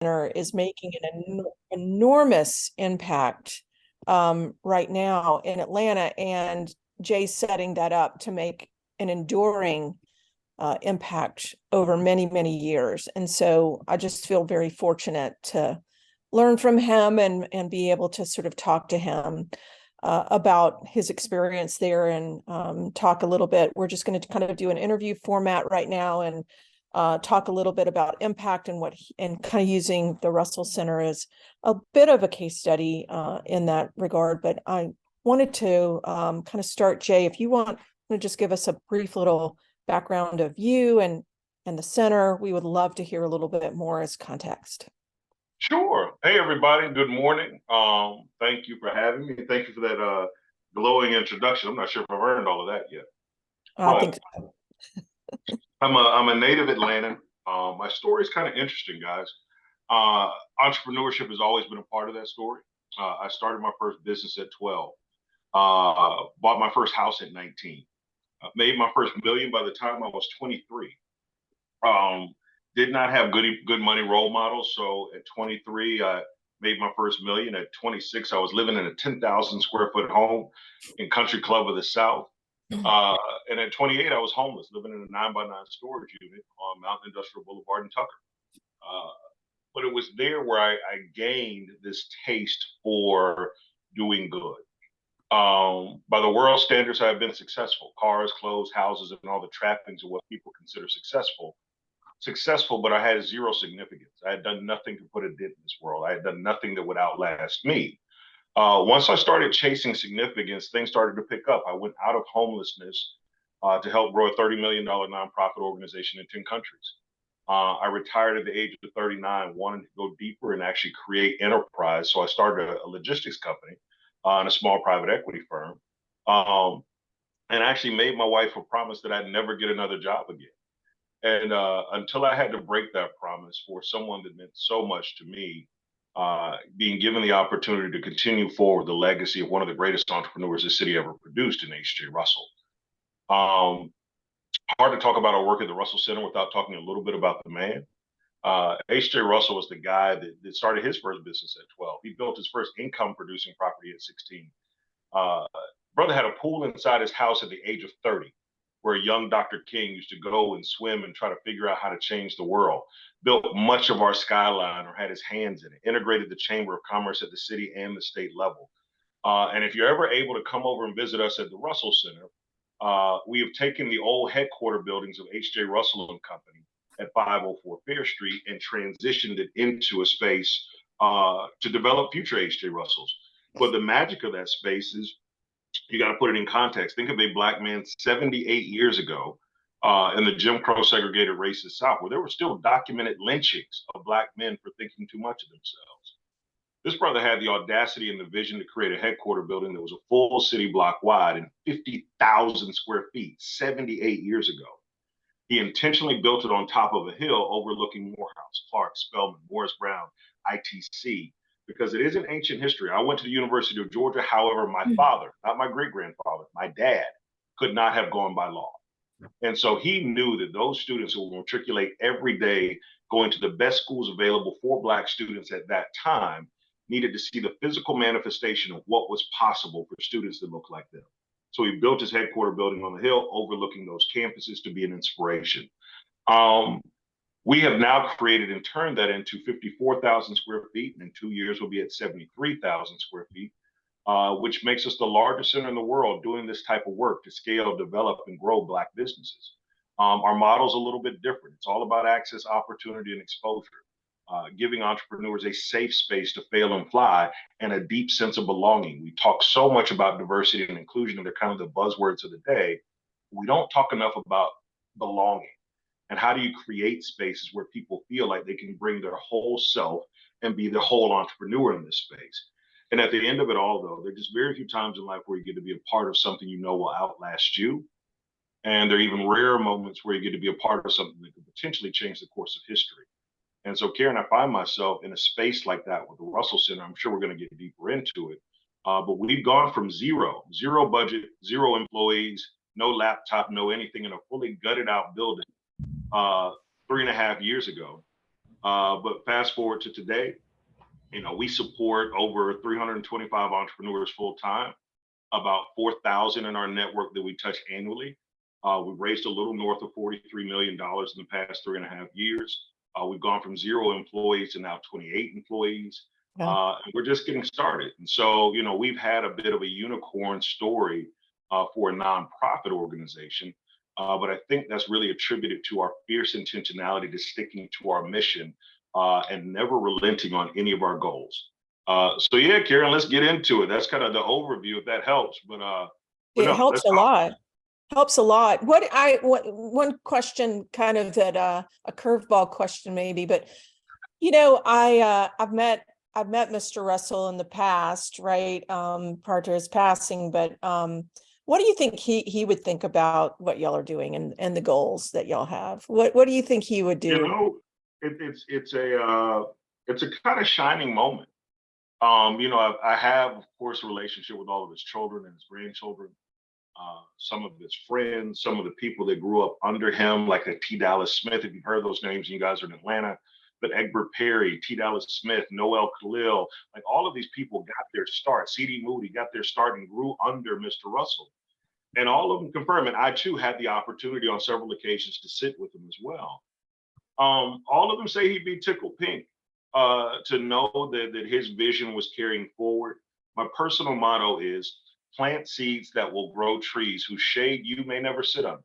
Center is making an enormous impact right now in Atlanta, and Jay's setting that up to make an enduring impact over many, many years. And so I just feel very fortunate to learn from him and be able to sort of talk to him about his experience there and talk a little bit. We're just going to kind of do an interview format right now and talk a little bit about impact and and kind of using the Russell Center as a bit of a case study in that regard. But I wanted to kind of start, Jay, if you want to just give us a brief little background of you and the center, we would love to hear a little bit more as context. Sure. Hey, everybody. Good morning. Thank you for having me. Thank you for that glowing introduction. I'm not sure if I've earned all of that yet, I think but I'm a native Atlantan. My story is kind of interesting, guys. Entrepreneurship has always been a part of that story. I started my first business at 12. Bought my first house at 19. Made my first million by the time I was 23. Did not have good money role models. So at 23, I made my first million. At 26, I was living in a 10,000 square foot home in Country Club of the South. And at 28, I was homeless, living in a 9x9 storage unit on Mountain Industrial Boulevard in Tucker. But it was there where I gained this taste for doing good. By the world standards, I have been successful. Cars, clothes, houses, and all the trappings of what people consider successful, but I had zero significance. I had done nothing to put a dent in this world. I had done nothing that would outlast me. Once I started chasing significance, things started to pick up. I went out of homelessness to help grow a $30 million nonprofit organization in 10 countries. I retired at the age of 39, wanting to go deeper and actually create enterprise. So I started a logistics company and a small private equity firm, and actually made my wife a promise that I'd never get another job again. And until I had to break that promise for someone that meant so much to me, being given the opportunity to continue forward the legacy of one of the greatest entrepreneurs the city ever produced in H.J. Russell. Hard to talk about our work at the Russell Center without talking a little bit about the man. H.J. Russell was the guy that started his first business at 12. He built his first income producing property at 16. Brother had a pool inside his house at the age of 30, where young Dr. King used to go and swim and try to figure out how to change the world. Built much of our skyline or had his hands in it, integrated the Chamber of Commerce at the city and the state level. And if you're ever able to come over and visit us at the Russell Center, we have taken the old headquarter buildings of H.J. Russell and Company at 504 Fair Street and transitioned it into a space to develop future H.J. Russells. But the magic of that space is you got to put it in context. Think of a black man 78 years ago in the Jim Crow segregated racist South, where there were still documented lynchings of black men for thinking too much of themselves. This brother had the audacity and the vision to create a headquarter building that was a full city block wide and 50,000 square feet 78 years ago. He intentionally built it on top of a hill overlooking Morehouse, Clark, Spelman, Morris Brown, ITC, because it is an ancient history. I went to the University of Georgia. However, my father, not my great-grandfather, my dad, could not have gone by law. And so he knew that those students who would matriculate every day going to the best schools available for Black students at that time needed to see the physical manifestation of what was possible for students that look like them. So he built his headquarter building on the hill overlooking those campuses to be an inspiration. We have now created and turned that into 54,000 square feet, and in 2 years we'll be at 73,000 square feet, which makes us the largest center in the world doing this type of work to scale, develop, and grow Black businesses. Our model's a little bit different. It's all about access, opportunity, and exposure, giving entrepreneurs a safe space to fail and fly and a deep sense of belonging. We talk so much about diversity and inclusion, and they're kind of the buzzwords of the day. We don't talk enough about belonging. And how do you create spaces where people feel like they can bring their whole self and be the whole entrepreneur in this space? And at the end of it all, though, there are just very few times in life where you get to be a part of something you know will outlast you. And there are even rare moments where you get to be a part of something that could potentially change the course of history. And so, Karen, I find myself in a space like that with the Russell Center. I'm sure we're going to get deeper into it. But we've gone from zero budget, zero employees, no laptop, no anything, in a fully gutted out building 3.5 years ago, But fast forward to today, we support over 325 entrepreneurs full time, about 4,000 in our network that we touch annually. We've raised a little north of $43 million in the past 3.5 years. We've gone from 0 employees to now 28 employees. Yeah. And we're just getting started. And so, we've had a bit of a unicorn story for a nonprofit organization. But I think that's really attributed to our fierce intentionality to sticking to our mission and never relenting on any of our goals. So yeah, Karen, let's get into it. That's kind of the overview, if that helps. But It no, helps let's a talk. lot. Helps a lot. One question kind of that a curveball question maybe, but I've met Mr. Russell in the past, right? Prior to his passing, but what do you think he would think about what y'all are doing and the goals that y'all have? What do you think he would You do? know, it's a kind of shining moment. I have, of course, a relationship with all of his children and his grandchildren, some of his friends, some of the people that grew up under him, like a T. Dallas Smith, if you've heard those names and you guys are in Atlanta, but Egbert Perry, T. Dallas Smith, Noel Khalil, like all of these people got their start. C.D. Moody got their start and grew under Mr. Russell. And all of them confirm, and I too had the opportunity on several occasions to sit with him as well. All of them say he'd be tickled pink to know that his vision was carrying forward. My personal motto is plant seeds that will grow trees whose shade you may never sit under.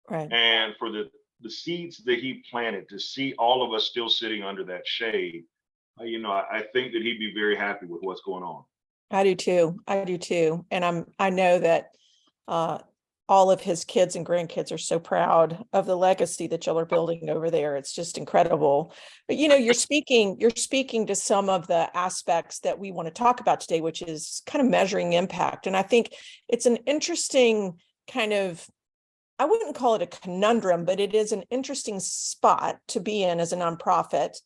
Right. And for the seeds that he planted, to see all of us still sitting under that shade, I think that he'd be very happy with what's going on. I do too. I do too. And I know that all of his kids and grandkids are so proud of the legacy that y'all are building over there. It's just incredible. But you're speaking to some of the aspects that we want to talk about today, which is kind of measuring impact. And I think it's an interesting kind of, I wouldn't call it a conundrum, but it is an interesting spot to be in as a nonprofit,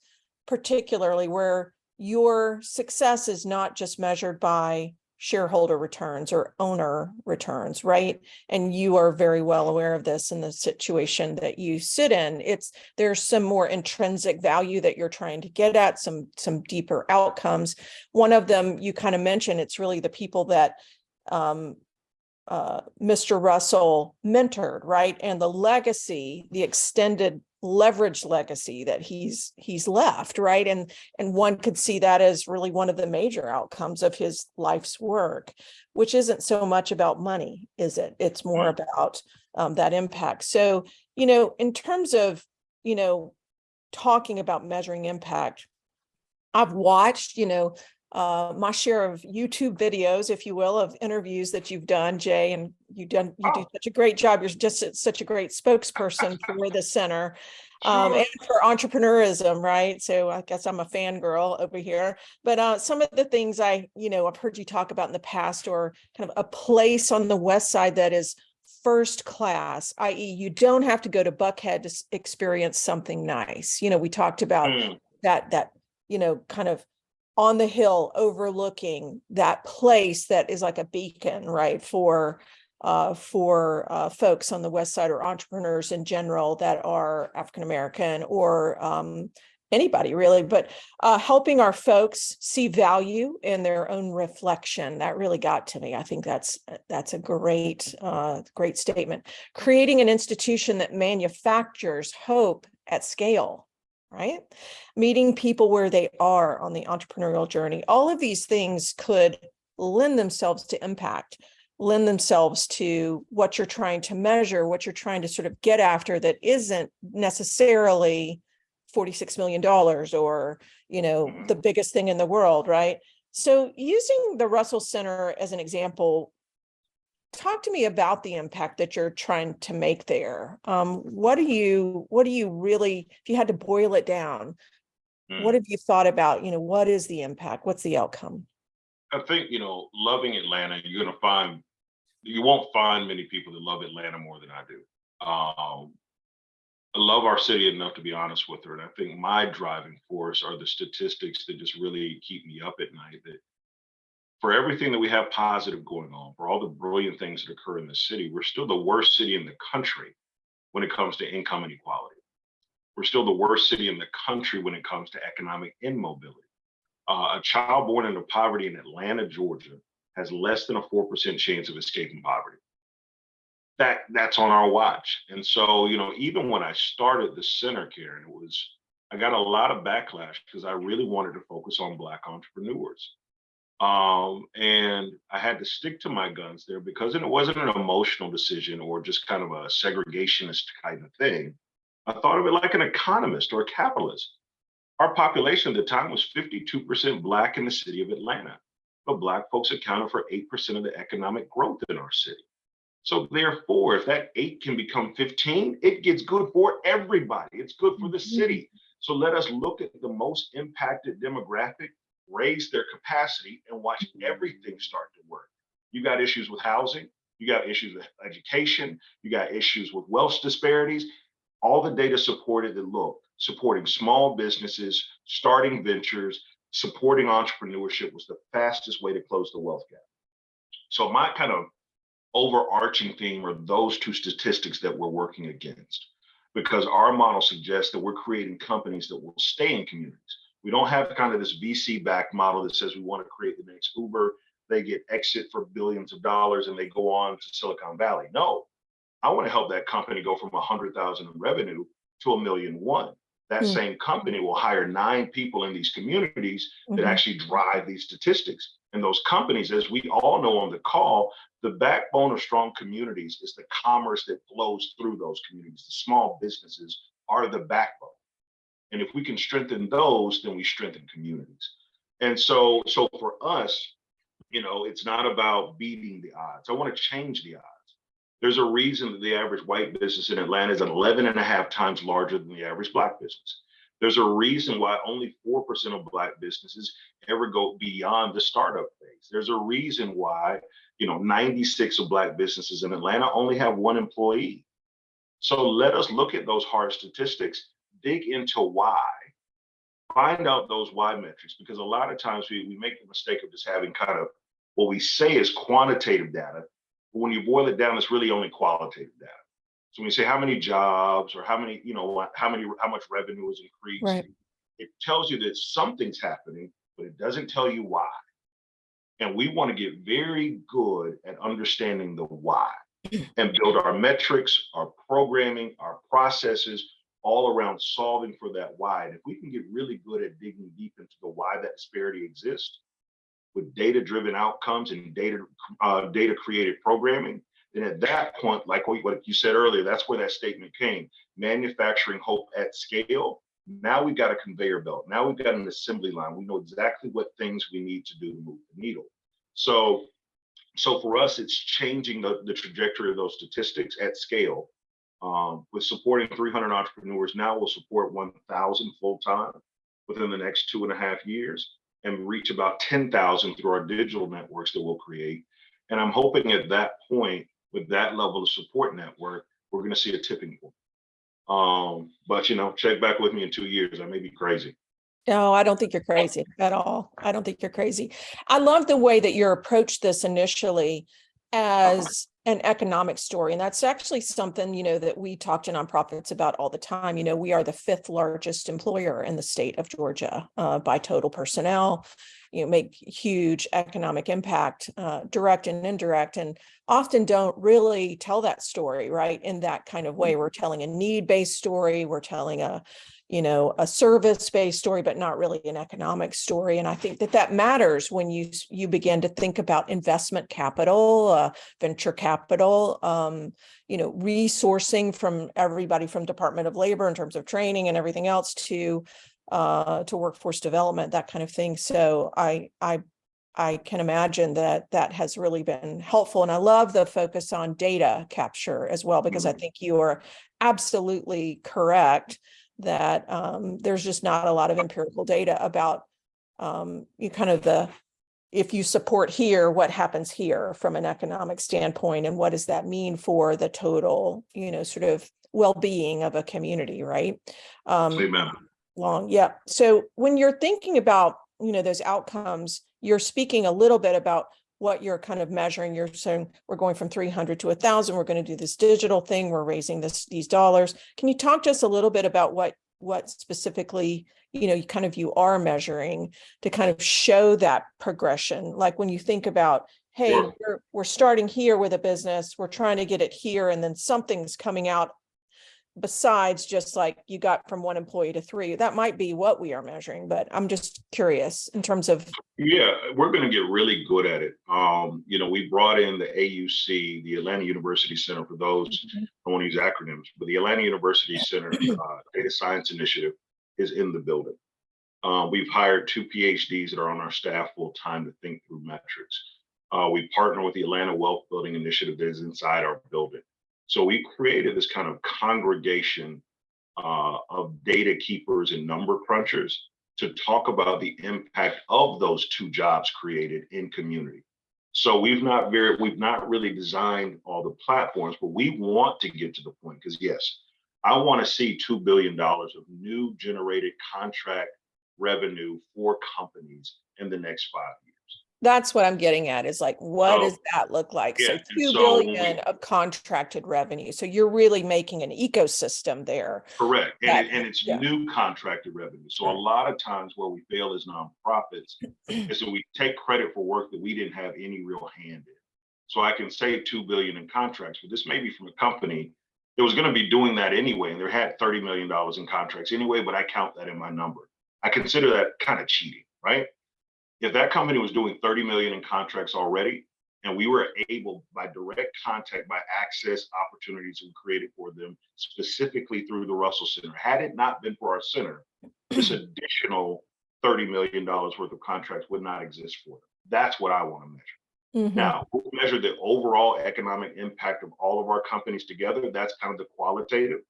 particularly where your success is not just measured by shareholder returns or owner returns, right? And you are very well aware of this in the situation that you sit in. There's some more intrinsic value that you're trying to get at, some deeper outcomes. One of them you kind of mentioned, it's really the people that Mr. Russell mentored, right? And the legacy, the extended leverage legacy that he's left, right? And one could see that as really one of the major outcomes of his life's work, which isn't so much about money, is it? It's more about that impact. So, in terms of, talking about measuring impact, I've watched, my share of YouTube videos, if you will, of interviews that you've done, Jay, and you do such a great job. You're just such a great spokesperson for the center and for entrepreneurism, right? So I guess I'm a fangirl over here. But some of the things I've heard you talk about in the past, or kind of a place on the West Side that is first class, i.e., you don't have to go to Buckhead to experience something nice. We talked about that kind of on the hill overlooking that place that is like a beacon, right, for folks on the West Side or entrepreneurs in general that are African American or anybody really, but helping our folks see value in their own reflection. That really got to me. I think that's a great statement. Creating an institution that manufactures hope at scale. Right? Meeting people where they are on the entrepreneurial journey. All of these things could lend themselves to impact, lend themselves to what you're trying to measure, what you're trying to sort of get after that isn't necessarily $46 million or, the biggest thing in the world, right? So using the Russell Center as an example, talk to me about the impact that you're trying to make there. What do you really, if you had to boil it down, what have you thought about, what is the impact? What's the outcome? I think, loving Atlanta, you won't find many people that love Atlanta more than I do. I love our city enough to be honest with her. And I think my driving force are the statistics that just really keep me up at night, that for everything that we have positive going on, for all the brilliant things that occur in the city, we're still the worst city in the country when it comes to income inequality. We're still the worst city in the country when it comes to economic immobility. A child born into poverty in Atlanta, Georgia, has less than a 4% chance of escaping poverty. That's on our watch. And so, even when I started the center, Karen, I got a lot of backlash because I really wanted to focus on Black entrepreneurs. And I had to stick to my guns there because it wasn't an emotional decision or just kind of a segregationist kind of thing. I thought of it like an economist or a capitalist. Our population at the time was 52% Black in the city of Atlanta, but Black folks accounted for 8% of the economic growth in our city. So therefore, if that 8 can become 15, it gets good for everybody. It's good for the city. So let us look at the most impacted demographic, raise their capacity, and watch everything start to work. You got issues with housing, you got issues with education, you got issues with wealth disparities. All the data supported supporting small businesses, starting ventures, supporting entrepreneurship was the fastest way to close the wealth gap. So my kind of overarching theme are those two statistics that we're working against, because our model suggests that we're creating companies that will stay in communities. We don't have kind of this VC-backed model that says we want to create the next Uber, they get exit for billions of dollars and they go on to Silicon Valley. No, I want to help that company go from 100,000 in revenue to 1.1 million. That same company will hire 9 people in these communities that actually drive these statistics. And those companies, as we all know on the call, the backbone of strong communities is the commerce that flows through those communities. The small businesses are the backbone. And if we can strengthen those, then we strengthen communities. And so for us, it's not about beating the odds. I want to change the odds. There's a reason that the average white business in Atlanta is 11.5 times larger than the average Black business. There's a reason why only 4% of Black businesses ever go beyond the startup phase. There's a reason why, 96 of Black businesses in Atlanta only have 1 employee. So let us look at those hard statistics, dig into why, find out those why metrics, because a lot of times we make the mistake of just having kind of what we say is quantitative data, but when you boil it down, it's really only qualitative data. So when you say how many jobs or how much revenue is increased, Right. It tells you that something's happening, but it doesn't tell you why. And we want to get very good at understanding the why and build our metrics, our programming, our processes all around solving for that why. And if we can get really good at digging deep into the why that disparity exists with data-driven outcomes and data-created programming, then at that point, like what you said earlier, that's where that statement came, manufacturing hope at scale. Now we've got a conveyor belt. Now we've got an assembly line. We know exactly what things we need to do to move the needle. So for us, it's changing the trajectory of those statistics at scale. With supporting 300 entrepreneurs, now we'll support 1,000 full-time within the next 2.5 years and reach about 10,000 through our digital networks that we'll create. And I'm hoping at that point, with that level of support network, we're going to see a tipping point. But check back with me in 2 years. I may be crazy. No, I don't think you're crazy at all. I don't think you're crazy. I love the way that you approached this initially as an economic story. And that's actually something, that we talk to nonprofits about all the time. We are the 5th largest employer in the state of Georgia by total personnel, make huge economic impact, direct and indirect, and often don't really tell that story, right? In that kind of way. We're telling a need-based story. We're telling a service-based story, but not really an economic story. And I think that matters when you begin to think about investment capital, venture capital, resourcing from everybody from Department of Labor in terms of training and everything else to workforce development, that kind of thing. So I can imagine that has really been helpful. And I love the focus on data capture as well, because I think you are absolutely correct that there's just not a lot of empirical data about if you support here, what happens here from an economic standpoint, and what does that mean for the total, sort of well-being of a community, right? Amen. Yeah. So when you're thinking about, those outcomes, you're speaking a little bit about what you're kind of measuring. You're saying we're going from 300 to 1,000. We're going to do this digital thing. We're raising these dollars. Can you talk to us a little bit about what what specifically, you are measuring to kind of show that progression. Like when you think about, hey, Sure. we're starting here with a business, we're trying to get it here, and then something's coming out besides just like you got from 1 employee to 3. That might be what we are measuring, but I'm just curious in terms of. Yeah, we're going to get really good at it. We brought in the AUC, the Atlanta University Center, for those who want to use acronyms, but the Atlanta University Center Data Science Initiative is in the building. We've hired 2 PhDs that are on our staff full time to think through metrics. We partner with the Atlanta Wealth Building Initiative that is inside our building. So we created this kind of congregation of data keepers and number crunchers to talk about the impact of those 2 jobs created in community. So we've not really designed all the platforms, but we want to get to the point, because yes, I want to see $2 billion of new generated contract revenue for companies in the next 5 years. That's what I'm getting at, is like, what does So that look like? yeah, So and 2 so billion of contracted revenue. So you're really making an ecosystem there. correct, and That, it's yeah. new contracted revenue. So a Right. lot of times where we fail as nonprofits is that we take credit for work that we didn't have any real hand in. So I can say 2 billion in contracts, but this may be from a company that was going to be doing that anyway, and they had $30 million in contracts anyway, but I count that in my number. I consider that kind of cheating, right? If that company was doing 30 million in contracts already, and we were able, by direct contact, by access opportunities we created for them specifically through the Russell Center, had it not been for our center, this additional $30 million worth of contracts would not exist for them. That's what I want to measure. Mhm. Now, we'll measure the overall economic impact of all of our companies together. That's kind of the qualitative.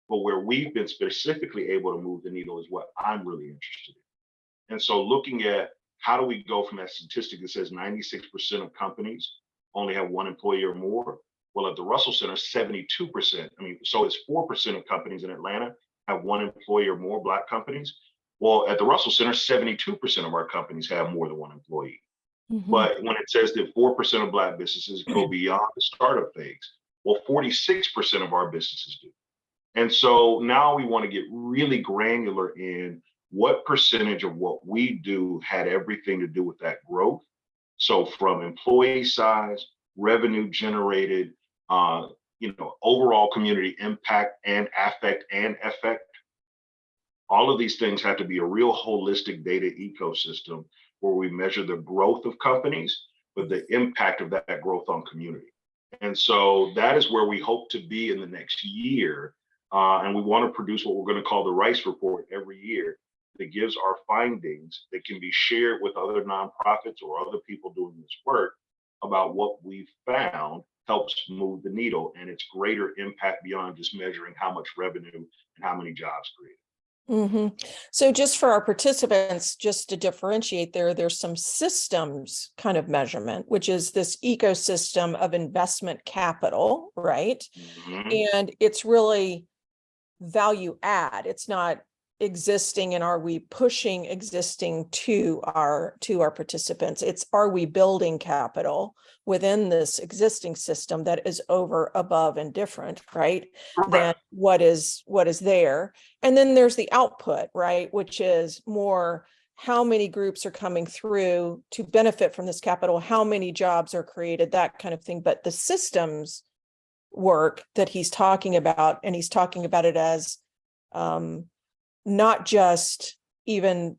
But where we've been specifically able to move the needle is what I'm really interested in. And so looking at how do we go from that statistic that says 96% of companies only have 1 employee or more? Well, at the Russell Center, 72%. So it's 4% of companies in Atlanta have 1 employee or more, Black companies. Well, at the Russell Center, 72% of our companies have more than 1 employee. Mhm. But when it says that 4% of Black businesses go beyond the startup phase, well, 46% of our businesses do. And so now we want to get really granular in what percentage of what we do had everything to do with that growth. So from employee size, revenue generated, overall community impact and affect and effect. All of these things have to be a real holistic data ecosystem where we measure the growth of companies, but the impact of that growth on community. And so that is where we hope to be in the next year. And we want to produce what we're going to call the Rice Report every year that gives our findings that can be shared with other nonprofits or other people doing this work about what we've found helps move the needle and its greater impact beyond just measuring how much revenue and how many jobs created. So just for our participants, just to differentiate there's some systems kind of measurement, which is this ecosystem of investment capital, right? And it's really value add. It's not existing and are we pushing existing to our participants. It's, are we building capital within this existing system that is over, above, and different, right, than what is there. And then there's the output, right, which is more how many groups are coming through to benefit from this capital, how many jobs are created, that kind of thing. But the systems work that he's talking about, and he's talking about it as not just even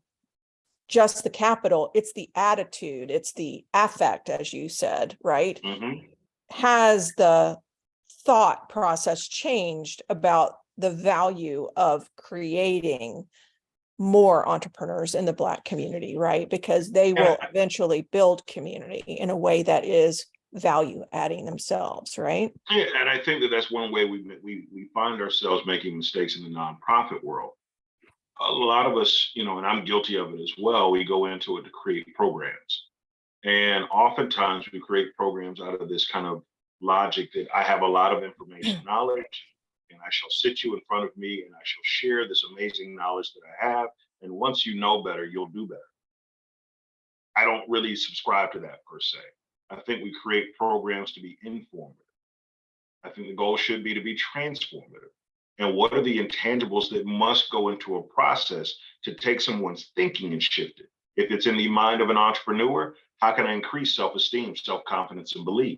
just the capital, it's the attitude, it's the affect, as you said, right? Has the thought process changed about the value of creating more entrepreneurs in the Black community, right? Because they will eventually build community in a way that is value adding themselves, right? Yeah, and I think that that's one way we find ourselves making mistakes in the nonprofit world. A lot of us, and I'm guilty of it as well, we go into it to create programs. And oftentimes we create programs out of this kind of logic that I have a lot of information, knowledge, and I shall sit you in front of me and I shall share this amazing knowledge that I have. And once you know better, you'll do better. I don't really subscribe to that per se. I think we create programs to be informative. I think the goal should be to be transformative. And what are the intangibles that must go into a process to take someone's thinking and shift it? If it's in the mind of an entrepreneur, how can I increase self-esteem, self-confidence, and belief?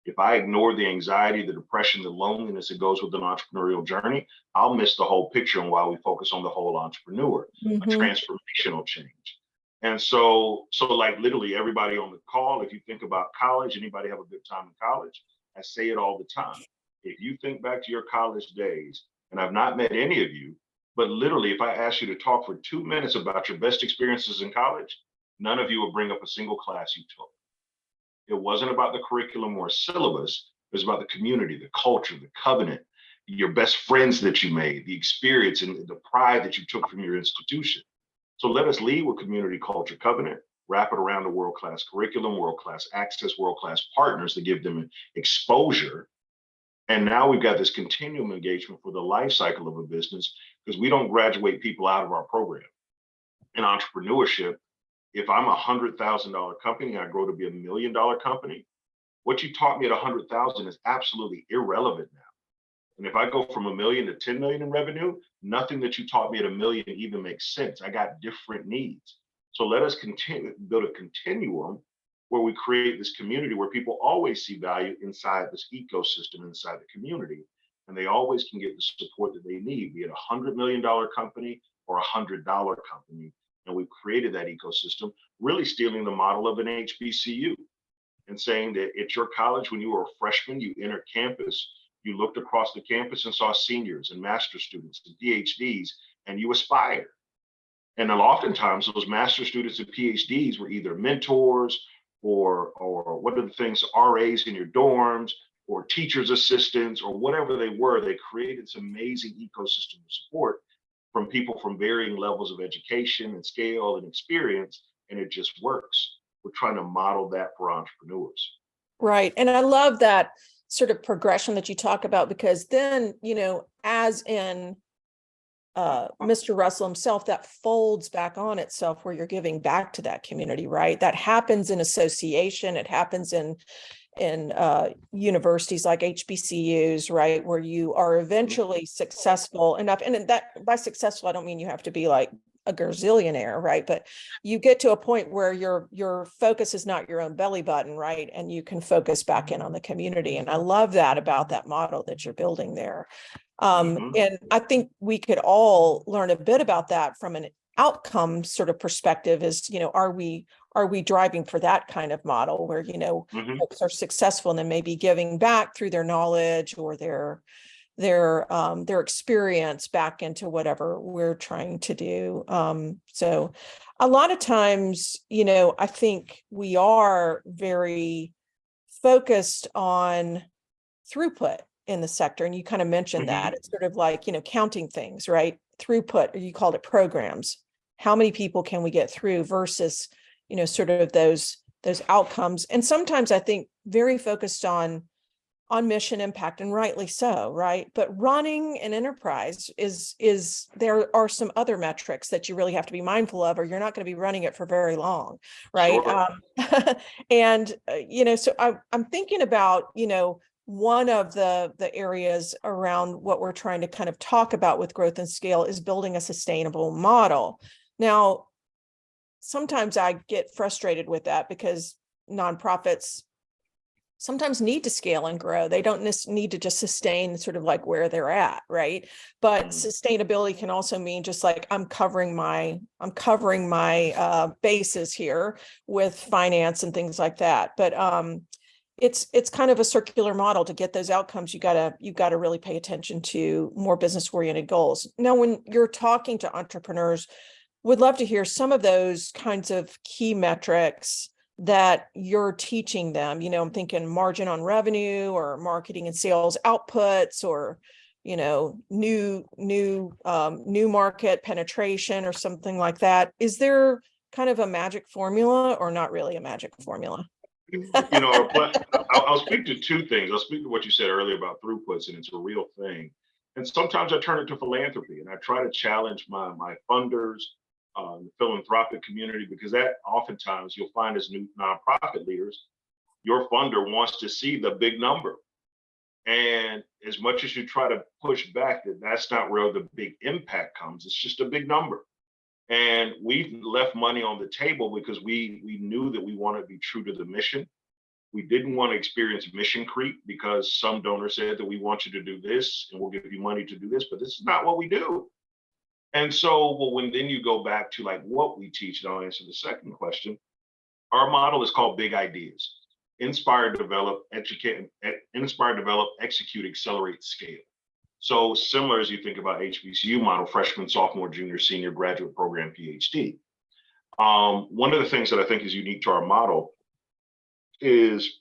If I ignore the anxiety, the depression, the loneliness that goes with an entrepreneurial journey, I'll miss the whole picture and while we focus on the whole entrepreneur, a Mm-hmm. transformational change. And so like literally everybody on the call, if you think about college, anybody have a good time in college? I say it all the time. If you think back to your college days, and I've not met any of you, but literally, if I ask you to talk for 2 minutes about your best experiences in college, none of you will bring up a single class you took. It wasn't about the curriculum or syllabus. It was about the community, the culture, the covenant, your best friends that you made, the experience and the pride that you took from your institution. So let us lead with community, culture, covenant, wrap it around a world-class curriculum, world-class access, world-class partners to give them exposure. And now we've got this continuum engagement for the life cycle of a business because we don't graduate people out of our program. In entrepreneurship, if I'm $100,000 company and I grow to be $1 million company, what you taught me at 100,000 is absolutely irrelevant now. And if I go from 1 million to 10 million in revenue, nothing that you taught me at 1 million even makes sense. I got different needs. So let us continue build a continuum where we create this community where people always see value inside this ecosystem, inside the community, and they always can get the support that they need, be it a $100 million company or a $100 company. And we've created that ecosystem, really stealing the model of an HBCU and saying that at your college, when you were a freshman, you entered campus, you looked across the campus and saw seniors and master's students and PhDs, and you aspired. And then oftentimes those master students and PhDs were either mentors or what are the things, RAs in your dorms or teachers' assistants or whatever they were. They created this amazing ecosystem of support from people from varying levels of education and scale and experience, and it just works. We're trying to model that for entrepreneurs. Right. And I love that sort of progression that you talk about, because then, as in Mr. Russell himself, that folds back on itself where you're giving back to that community, right? That happens in association. It happens in universities like HBCUs, right? Where you are eventually successful enough. And that by successful, I don't mean you have to be like a gazillionaire, right? But you get to a point where your focus is not your own belly button, right? And you can focus back in on the community. And I love that about that model that you're building there. And I think we could all learn a bit about that from an outcome sort of perspective is, are we driving for that kind of model where, folks are successful and then maybe giving back through their knowledge or their experience back into whatever we're trying to do. So a lot of times, I think we are very focused on throughput in the sector. And you kind of mentioned that it's sort of like, counting things, right? Throughput, or you called it programs. How many people can we get through versus, sort of those outcomes. And sometimes I think very focused on mission impact, and rightly so, right? But running an enterprise is there are some other metrics that you really have to be mindful of, or you're not going to be running it for very long, right? Sure. And so I'm thinking about one of the areas around what we're trying to kind of talk about with growth and scale is building a sustainable model. Now, sometimes I get frustrated with that because nonprofits sometimes need to scale and grow. They don't need to just sustain sort of like where they're at, right? But sustainability can also mean just like I'm covering my bases here with finance and things like that. But it's kind of a circular model. To get those outcomes, you gotta really pay attention to more business-oriented goals. Now, when you're talking to entrepreneurs, would love to hear some of those kinds of key metrics that you're teaching them. I'm thinking margin on revenue or marketing and sales outputs, or new market penetration or something like that. Is there kind of a magic formula, or not really a magic formula? I'll speak to two things. I'll speak to what you said earlier about throughputs, and it's a real thing. And sometimes I turn it to philanthropy, and I try to challenge my funders, the philanthropic community, because that oftentimes you'll find as new nonprofit leaders, your funder wants to see the big number. And as much as you try to push back that that's not where the big impact comes, it's just a big number. And we left money on the table because we knew that we wanted to be true to the mission. We didn't want to experience mission creep because some donor said that we want you to do this and we'll give you money to do this, but this is not what we do. And so, well, when then you go back to like what we teach, and I'll answer the second question. Our model is called Big Ideas: inspire, develop, educate, inspire, develop, execute, accelerate, scale. So similar as you think about HBCU model, freshman, sophomore, junior, senior, graduate program, PhD. One of the things that I think is unique to our model is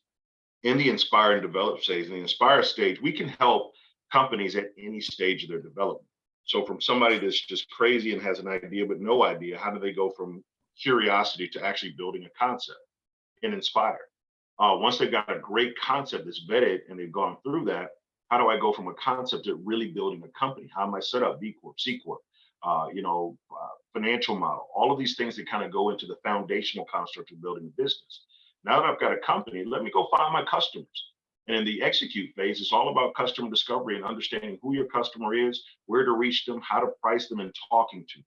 in the inspire and develop stage. In the inspire stage, we can help companies at any stage of their development. So from somebody that's just crazy and has an idea but no idea, how do they go from curiosity to actually building a concept and inspire? Once they've got a great concept that's vetted and they've gone through that, how do I go from a concept to really building a company? How am I set up? B Corp, C Corp, financial model, all of these things that kind of go into the foundational construct of building a business. Now that I've got a company, let me go find my customers. And in the execute phase, it's all about customer discovery and understanding who your customer is, where to reach them, how to price them, and talking to them.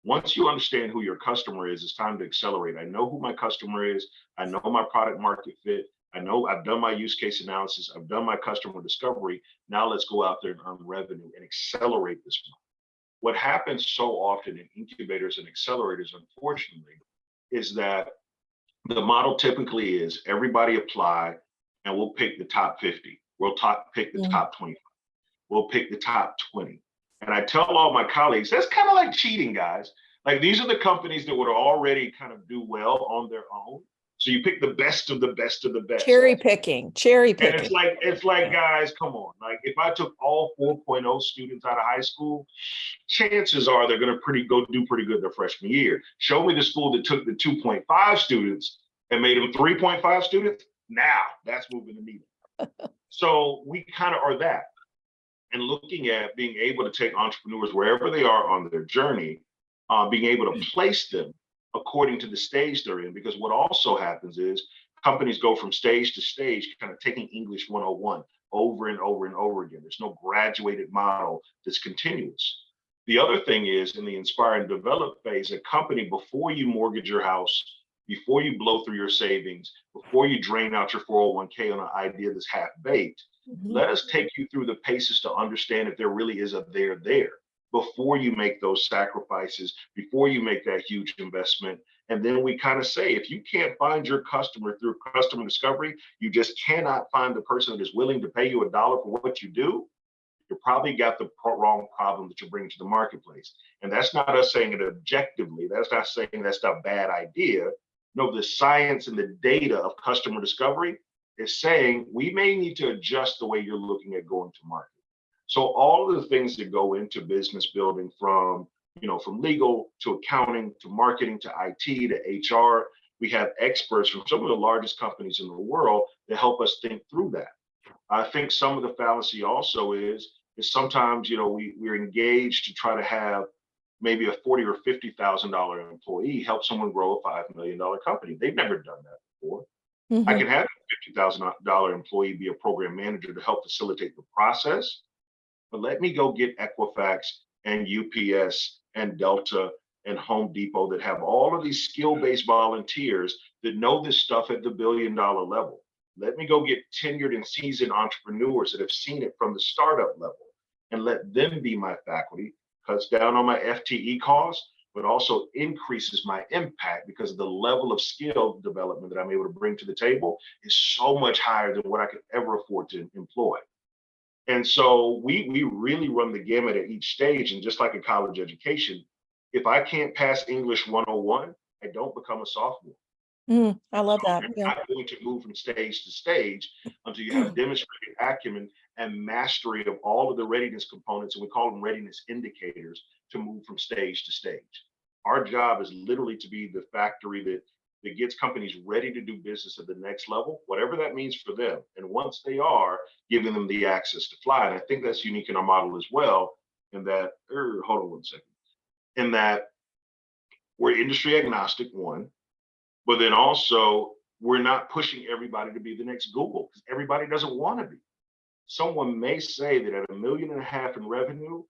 Once you understand who your customer is, it's time to accelerate. I know who my customer is. I know my product market fit. I know I've done my use case analysis. I've done my customer discovery. Now let's go out there and earn revenue and accelerate this model. What happens so often in incubators and accelerators, unfortunately, is that the model typically is everybody apply and we'll pick the top 50. We'll pick the top 25. We'll pick the top 20. And I tell all my colleagues, that's kind of like cheating, guys. Like these are the companies that would already kind of do well on their own. So you pick the best of the best of the best. Cherry picking. And it's like, guys, come on. Like if I took all 4.0 students out of high school, chances are they're going to do pretty good their freshman year. Show me the school that took the 2.5 students and made them 3.5 students. Now that's moving the needle. So we kind of are that. And looking at being able to take entrepreneurs wherever they are on their journey, being able to place them according to the stage they're in. Because what also happens is companies go from stage to stage, kind of taking English 101 over and over and over again. There's no graduated model that's continuous. The other thing is in the inspire and develop phase, a company, before you mortgage your house, before you blow through your savings, before you drain out your 401k on an idea that's half baked, let us take you through the paces to understand if there really is a there before you make those sacrifices, before you make that huge investment. And then we kind of say, if you can't find your customer through customer discovery, you just cannot find the person that is willing to pay you $1 for what you do, you probably got the wrong problem that you're bringing to the marketplace. And that's not us saying it objectively. That's not saying that's a bad idea. No, the science and the data of customer discovery is saying we may need to adjust the way you're looking at going to market. So all of the things that go into business building, from legal to accounting to marketing to IT to HR, we have experts from some of the largest companies in the world that help us think through that. I think some of the fallacy also is sometimes we're engaged to try to have maybe a $40,000 or $50,000 employee help someone grow a $5 million company. They've never done that before. I can have a $50,000 employee be a program manager to help facilitate the process, but let me go get Equifax and UPS and Delta and Home Depot that have all of these skill-based volunteers that know this stuff at the billion-dollar level. Let me go get tenured and seasoned entrepreneurs that have seen it from the startup level and let them be my faculty. Cuts down on my FTE costs, but also increases my impact because the level of skill development that I'm able to bring to the table is so much higher than what I could ever afford to employ. And so we really run the gamut at each stage. And just like in college education, if I can't pass English 101, I don't become a sophomore. I love that. You're not going to move from stage to stage until you have demonstrated acumen and mastery of all of the readiness components, and we call them readiness indicators, to move from stage to stage. Our job is literally to be the factory that gets companies ready to do business at the next level, whatever that means for them. And once they are, giving them the access to fly. And I think that's unique in our model as well, in that, hold on one second, in that we're industry agnostic, one, but then also we're not pushing everybody to be the next Google, because everybody doesn't want to be. Someone may say that at $1.5 million in revenue,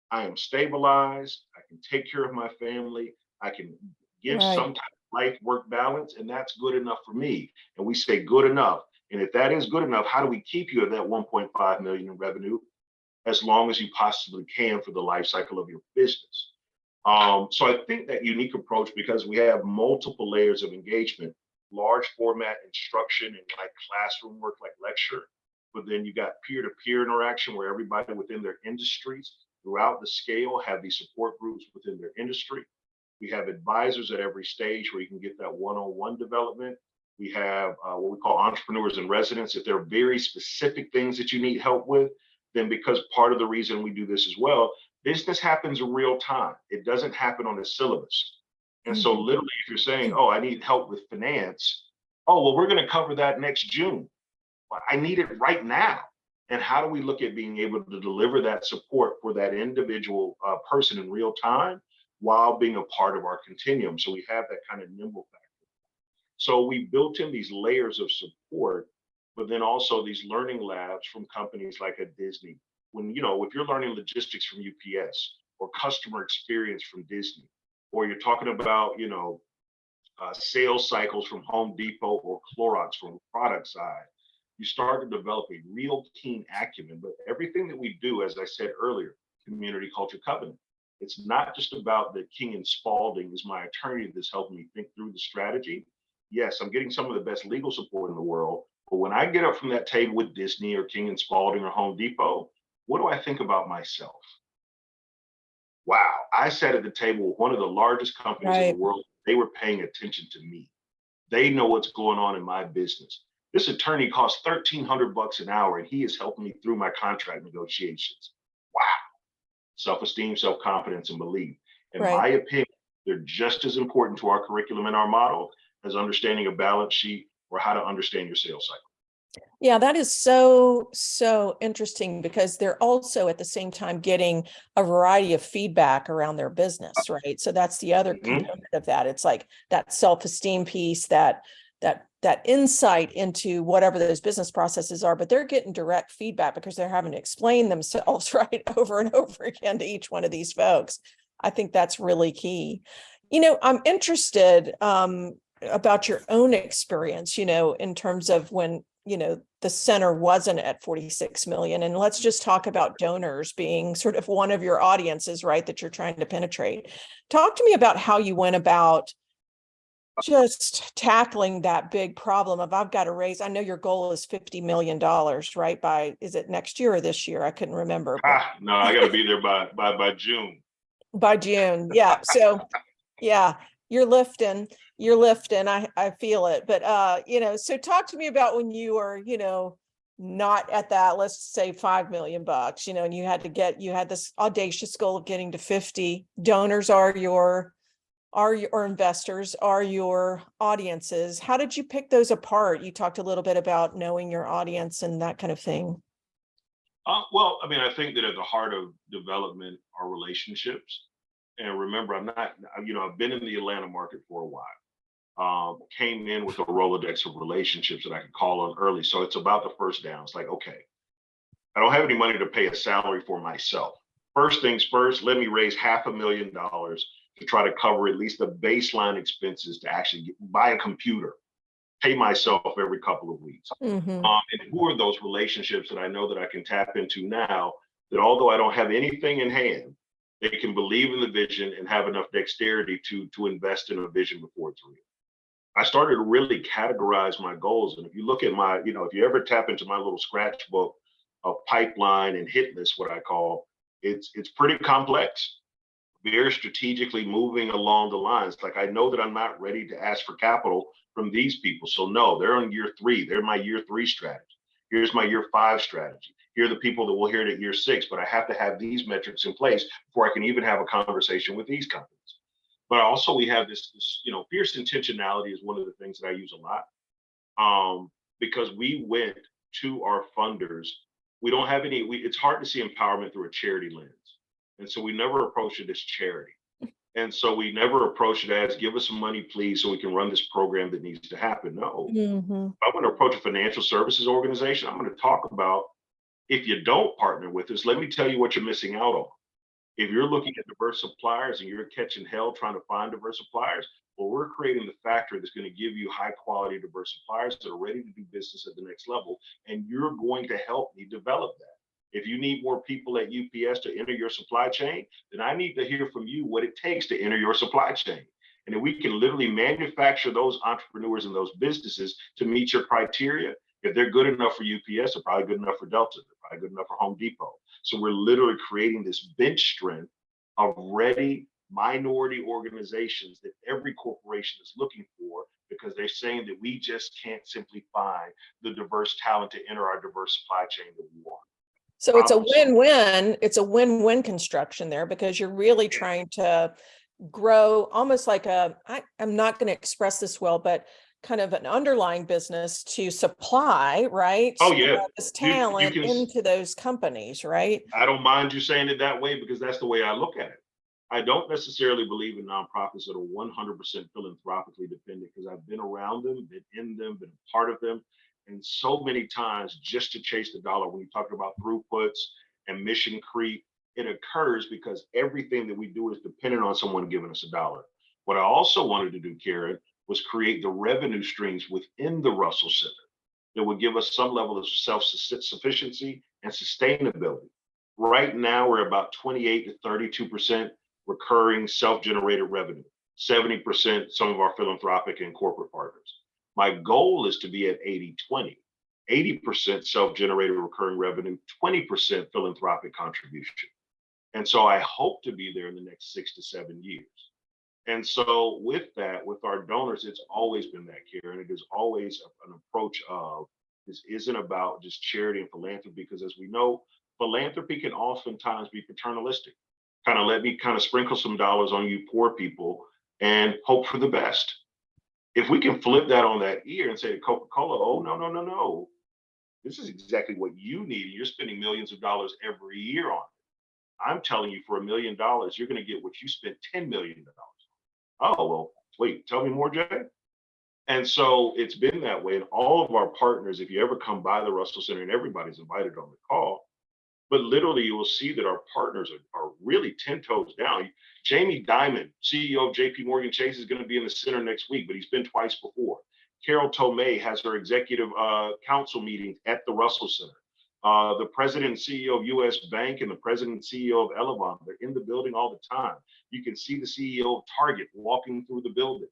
I am stabilized, I can take care of my family, I can give Right. some type of life work balance, and that's good enough for me. And we say good enough. And if that is good enough, how do we keep you at that 1.5 million in revenue as long as you possibly can for the life cycle of your business? So I think that unique approach, because we have multiple layers of engagement, large format instruction and like classroom work, like lecture, but then you got peer-to-peer interaction where everybody within their industries throughout the scale have these support groups within their industry. We have advisors at every stage where you can get that one-on-one development. We have what we call entrepreneurs in residence. If there are very specific things that you need help with, then because part of the reason we do this as well, business happens in real time. It doesn't happen on a syllabus. And so Mhm. literally, if you're saying, oh, I need help with finance, oh, well, we're going to cover that next June. Well, I need it right now. And how do we look at being able to deliver that support for that individual person in real time while being a part of our continuum? So we have that kind of nimble factor. So we built in these layers of support, but then also these learning labs from companies like a Disney. When, if you're learning logistics from UPS or customer experience from Disney, or you're talking about, sales cycles from Home Depot or Clorox from the product side, you start to develop a real keen acumen. But everything that we do, as I said earlier, community culture covenant, it's not just about that King and Spalding is my attorney that's helping me think through the strategy. Yes, I'm getting some of the best legal support in the world. But when I get up from that table with Disney or King and Spalding or Home Depot, what do I think about myself? Wow, I sat at the table with one of the largest companies in the Right. world. They were paying attention to me. They know what's going on in my business. This attorney costs $1,300 an hour, and he is helping me through my contract negotiations. Wow. Self-esteem, self-confidence, and belief. In my Right. opinion, they're just as important to our curriculum and our model as understanding a balance sheet or how to understand your sales cycle. Yeah, that is so, so interesting because they're also at the same time getting a variety of feedback around their business, right? So that's the other Mhm. component of that. It's like that self-esteem piece, that insight into whatever those business processes are, but they're getting direct feedback because they're having to explain themselves right over and over again to each one of these folks. I think that's really key. I'm interested about your own experience, in terms of when, the center wasn't at 46 million. And let's just talk about donors being sort of one of your audiences, right, that you're trying to penetrate. Talk to me about how you went about just tackling that big problem of I've got to raise, I know your goal is $50 million, right? Is it next year or this year? I couldn't remember, but No, I got to be there by June. by June. Yeah. So yeah, you're lifting. I feel it. But so talk to me about when you were, not at that, let's say $5 million, and you had this audacious goal of getting to 50. Donors or investors are your audiences. How did you pick those apart? You talked a little bit about knowing your audience and that kind of thing. Well, I mean, I think that at the heart of development are relationships. And remember, I've been in the Atlanta market for a while. Came in with a Rolodex of relationships that I could call on early. So it's about the first down. It's like, okay, I don't have any money to pay a salary for myself. First things first, let me raise $500,000 to try to cover at least the baseline expenses to actually buy a computer, pay myself every couple of weeks. Mm-hmm. And who are those relationships that I know that I can tap into now that although I don't have anything in hand, they can believe in the vision and have enough dexterity to invest in a vision before it's real. I started to really categorize my goals. And if you look at if you ever tap into my little scratchbook of pipeline and hit list, what I call, it's pretty complex, very strategically moving along the lines. Like I know that I'm not ready to ask for capital from these people. So no, they're on year 3. They're my year 3 strategy. Here's my year 5 strategy. Here are the people that will hear it at year 6, but I have to have these metrics in place before I can even have a conversation with these companies. But also we have this fierce intentionality is one of the things that I use a lot, because we went to our funders. We don't have it's hard to see empowerment through a charity lens. And so we never approach it as charity. And so we never approach it as give us some money, please, so we can run this program that needs to happen. No, Mm-hmm. if I'm going to approach a financial services organization, I'm going to talk about If you don't partner with us, let me tell you what you're missing out on. If you're looking at diverse suppliers and you're catching hell trying to find diverse suppliers, well, we're creating the factory that's going to give you high quality diverse suppliers that are ready to do business at the next level. And you're going to help me develop that. If you need more people at UPS to enter your supply chain, then I need to hear from you what it takes to enter your supply chain. And if we can literally manufacture those entrepreneurs and those businesses to meet your criteria, if they're good enough for UPS, they're probably good enough for Delta, they're probably good enough for Home Depot. So we're literally creating this bench strength of ready minority organizations that every corporation is looking for, because they're saying that we just can't simply find the diverse talent to enter our diverse supply chain that we want. So it's a win-win. It's a win-win construction there, because you're really trying to grow almost like I'm not going to express this well, but kind of an underlying business to supply, right? Oh yeah, this talent you can, into those companies, right? I don't mind you saying it that way, because that's the way I look at it. I don't necessarily believe in nonprofits that are 100% philanthropically dependent, because I've been around them, been in them, been a part of them. And so many times, just to chase the dollar, when you talk about throughputs and mission creep, it occurs because everything that we do is dependent on someone giving us a dollar. What I also wanted to do, Karen, was create the revenue streams within the Russell Center that would give us some level of self-sufficiency and sustainability. Right now, we're about 28 to 32% recurring self-generated revenue, 70% some of our philanthropic and corporate partners. My goal is to be at 80-20, 80% self-generated recurring revenue, 20% philanthropic contribution. And so I hope to be there in the next 6 to 7 years. And so with that, with our donors, it's always been that, Karen. It is always an approach of, this isn't about just charity and philanthropy, because as we know, philanthropy can oftentimes be paternalistic. Kind of let me kind of sprinkle some dollars on you poor people and hope for the best. If we can flip that on that ear and say to Coca-Cola, oh, no, no, no, no. This is exactly what you need. You're spending millions of dollars every year on it. I'm telling you, for $1 million, you're going to get what you spent $10 million. Oh, well, wait, tell me more, Jay. And so it's been that way. And all of our partners, if you ever come by the Russell Center, and everybody's invited on the call, but literally you will see that our partners are really 10 toes down. Jamie Dimon, CEO of JP Morgan Chase, is going to be in the center next week, but he's been twice before. Carol Tomei has her executive council meeting at the Russell Center. The president and CEO of US Bank and the president and CEO of Elevon, they're in the building all the time. You can see the CEO of Target walking through the building.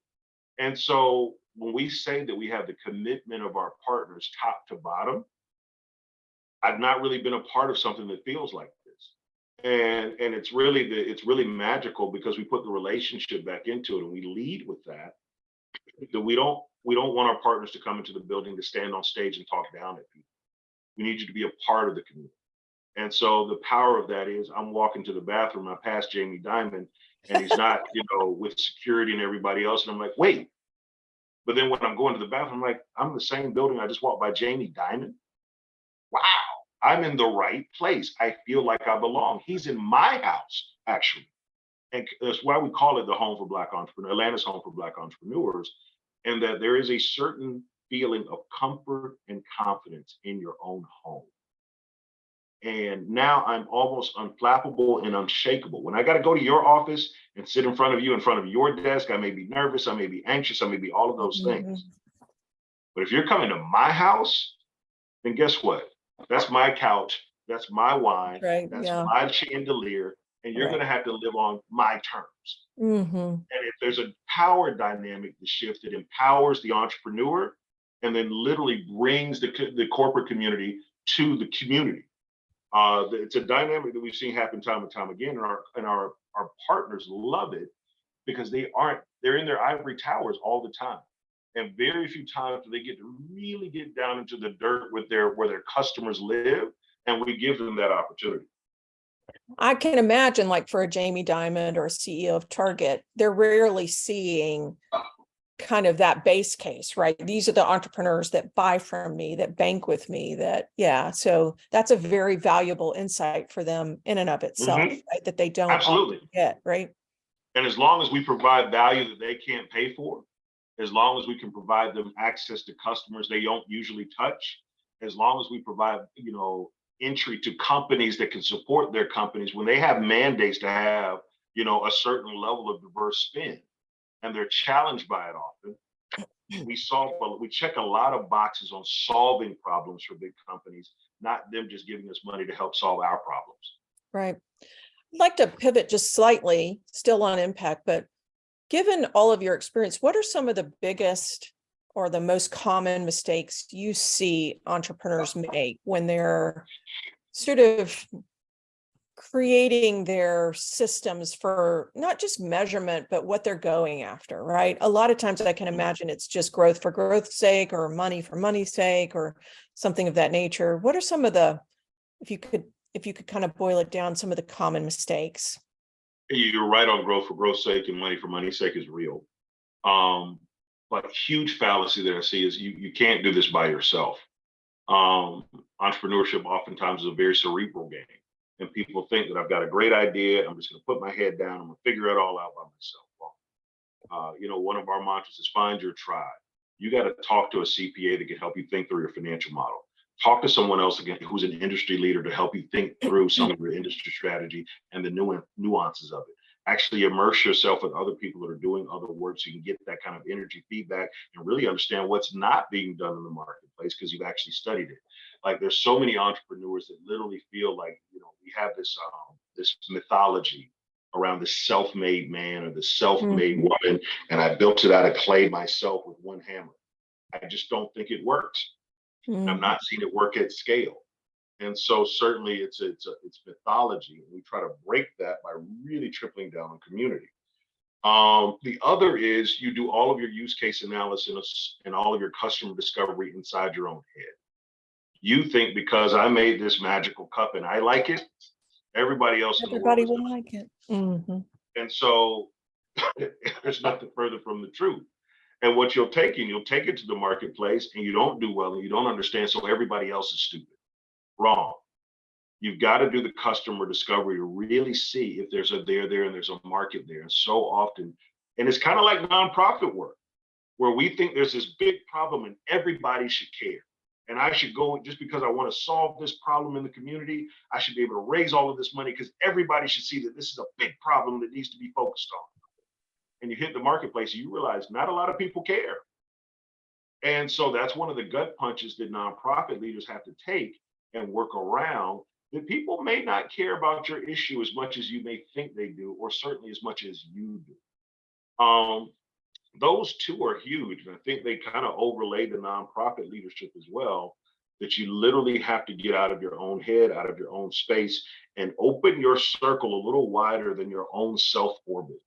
And so when we say that we have the commitment of our partners top to bottom, I've not really been a part of something that feels like this. And it's really magical, because we put the relationship back into it and we lead with that we don't want our partners to come into the building to stand on stage and talk down at people. We need you to be a part of the community. And so the power of that is, I'm walking to the bathroom, I pass Jamie Dimon, and he's not, with security and everybody else. And I'm like, wait. But then when I'm going to the bathroom, I'm like, I'm in the same building I just walked by Jamie Dimon. Wow, I'm in the right place. I feel like I belong. He's in my house, actually. And that's why we call it the home for Black entrepreneurs, Atlanta's home for Black entrepreneurs, and that there is a certain feeling of comfort and confidence in your own home. And now I'm almost unflappable and unshakable. When I got to go to your office and sit in front of you, in front of your desk, I may be nervous, I may be anxious, I may be all of those things. But if you're coming to my house, then guess what? That's my couch, that's my wine, that's my chandelier, and you're going to have to live on my terms. And if there's a power dynamic to shift, it empowers the entrepreneur and then literally brings the corporate community to the community. It's a dynamic that we've seen happen time and time again, and our partners love it, because they're in their ivory towers all the time. And very few times do they get to really get down into the dirt where their customers live, and we give them that opportunity. I can imagine, like, for a Jamie Dimon or a CEO of Target, they're rarely seeing kind of that base case, right? These are the entrepreneurs that buy from me, that bank with me, so that's a very valuable insight for them in and of itself, right? That they don't absolutely get, right? And as long as we provide value that they can't pay for, as long as we can provide them access to customers they don't usually touch, as long as we provide, entry to companies that can support their companies when they have mandates to have, a certain level of diverse spend, and they're challenged by it often. We check a lot of boxes on solving problems for big companies, not them just giving us money to help solve our problems. Right. I'd like to pivot just slightly, still on impact, but given all of your experience, what are some of the biggest or the most common mistakes you see entrepreneurs make when they're sort of creating their systems for not just measurement, but what they're going after, right? A lot of times I can imagine it's just growth for growth's sake or money for money's sake or something of that nature. What are some of the, if you could kind of boil it down, some of the common mistakes? You're right on growth for growth's sake and money for money's sake is real. But huge fallacy that I see is you can't do this by yourself. Entrepreneurship oftentimes is a very cerebral game. And people think that I've got a great idea. I'm just going to put my head down. I'm going to figure it all out by myself. One of our mantras is find your tribe. You got to talk to a CPA that can help you think through your financial model. Talk to someone else again who's an industry leader to help you think through some of your industry strategy and the nuances of it. Actually immerse yourself with other people that are doing other work so you can get that kind of energy feedback and really understand what's not being done in the marketplace because you've actually studied it. Like there's so many entrepreneurs that literally feel like, we have this mythology around the self-made man or the self-made woman, and I built it out of clay myself with one hammer. I just don't think it works. I'm not seeing it work at scale. And so certainly it's mythology. And we try to break that by really tripling down on community. The other is you do all of your use case analysis and all of your customer discovery inside your own head. You think because I made this magical cup and I like it, everybody else in the world will like it. And so there's nothing further from the truth. And what you'll take it to the marketplace and you don't do well and you don't understand. So everybody else is stupid. Wrong. You've got to do the customer discovery to really see if there's a there and there's a market there. And so often, and it's kind of like nonprofit work, where we think there's this big problem and everybody should care. And I should go just because I want to solve this problem in the community. I should be able to raise all of this money because everybody should see that this is a big problem that needs to be focused on. And you hit the marketplace, you realize not a lot of people care. And so that's one of the gut punches that nonprofit leaders have to take and work around, that people may not care about your issue as much as you may think they do, or certainly as much as you do. Those two are huge. And I think they kind of overlay the nonprofit leadership as well, that you literally have to get out of your own head, out of your own space, and open your circle a little wider than your own self-orbit.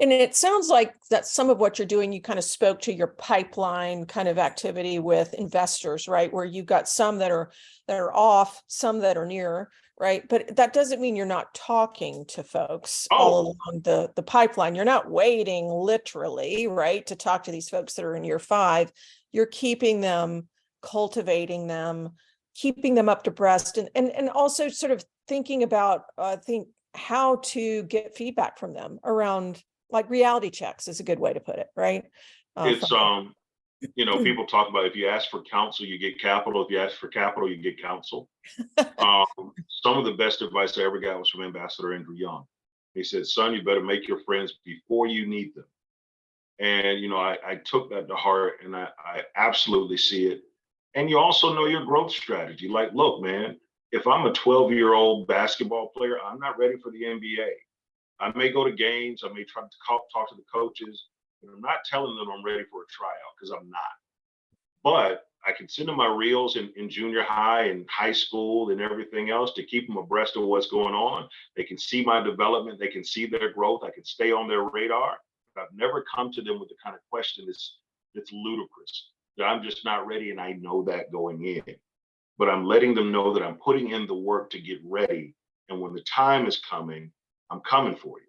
And it sounds like that some of what you're doing, you kind of spoke to your pipeline kind of activity with investors, right? Where you've got some that are off, some that are near, right? But that doesn't mean you're not talking to folks all along the pipeline. You're not waiting literally, right, to talk to these folks that are in year 5. You're keeping them, cultivating them, keeping them up to breast, and also sort of thinking about how to get feedback from them around, like, reality checks is a good way to put it, right? It's people talk about if you ask for counsel, you get capital. If you ask for capital, you get counsel. Some of the best advice I ever got was from Ambassador Andrew Young. He said, son, you better make your friends before you need them. And, I took that to heart and I absolutely see it. And you also know your growth strategy. Like, look, man, if I'm a 12-year-old basketball player, I'm not ready for the NBA. I may go to games. I may try to talk to the coaches. And I'm not telling them I'm ready for a tryout because I'm not. But I can send them my reels in junior high and high school and everything else to keep them abreast of what's going on. They can see my development. They can see their growth. I can stay on their radar. But I've never come to them with the kind of question that's ludicrous, that I'm just not ready. And I know that going in. But I'm letting them know that I'm putting in the work to get ready. And when the time is coming, I'm coming for you.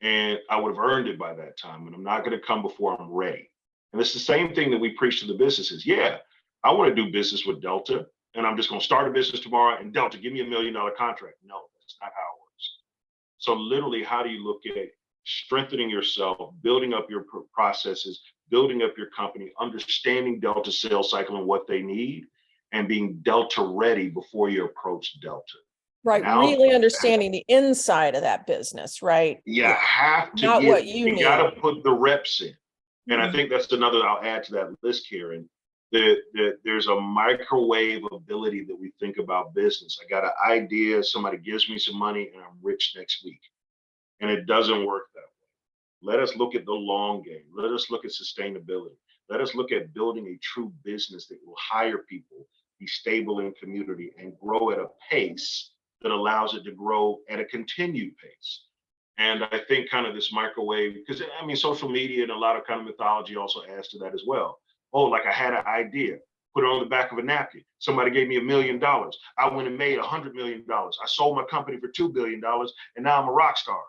And I would have earned it by that time. And I'm not going to come before I'm ready. And it's the same thing that we preach to the businesses. Yeah, I want to do business with Delta, and I'm just going to start a business tomorrow. And Delta, give me $1 million contract. No, that's not how it works. So literally, how do you look at strengthening yourself, building up your processes, building up your company, understanding Delta sales cycle and what they need, and being Delta ready before you approach Delta. Right. Now, Really understanding the inside of that business, right? you Yeah. have to Not what you you got need. to put the reps in. And I Mhm. think that's another, I'll add to that list, Karen, there's a microwave ability that we think about business. I got an idea, somebody gives me some money, and I'm rich next week. And it doesn't work that way. Let us look at the long game. Let us look at sustainability. Let us look at building a true business that will hire people, be stable in community, and grow at a pace that allows it to grow at a continued pace. And I think kind of this microwave, because I mean, social media and a lot of kind of mythology also adds to that as well. Oh, like I had an idea, put it on the back of a napkin. Somebody gave me $1 million. I went and made $100 million. I sold my company for $2 billion, and now I'm a rock star.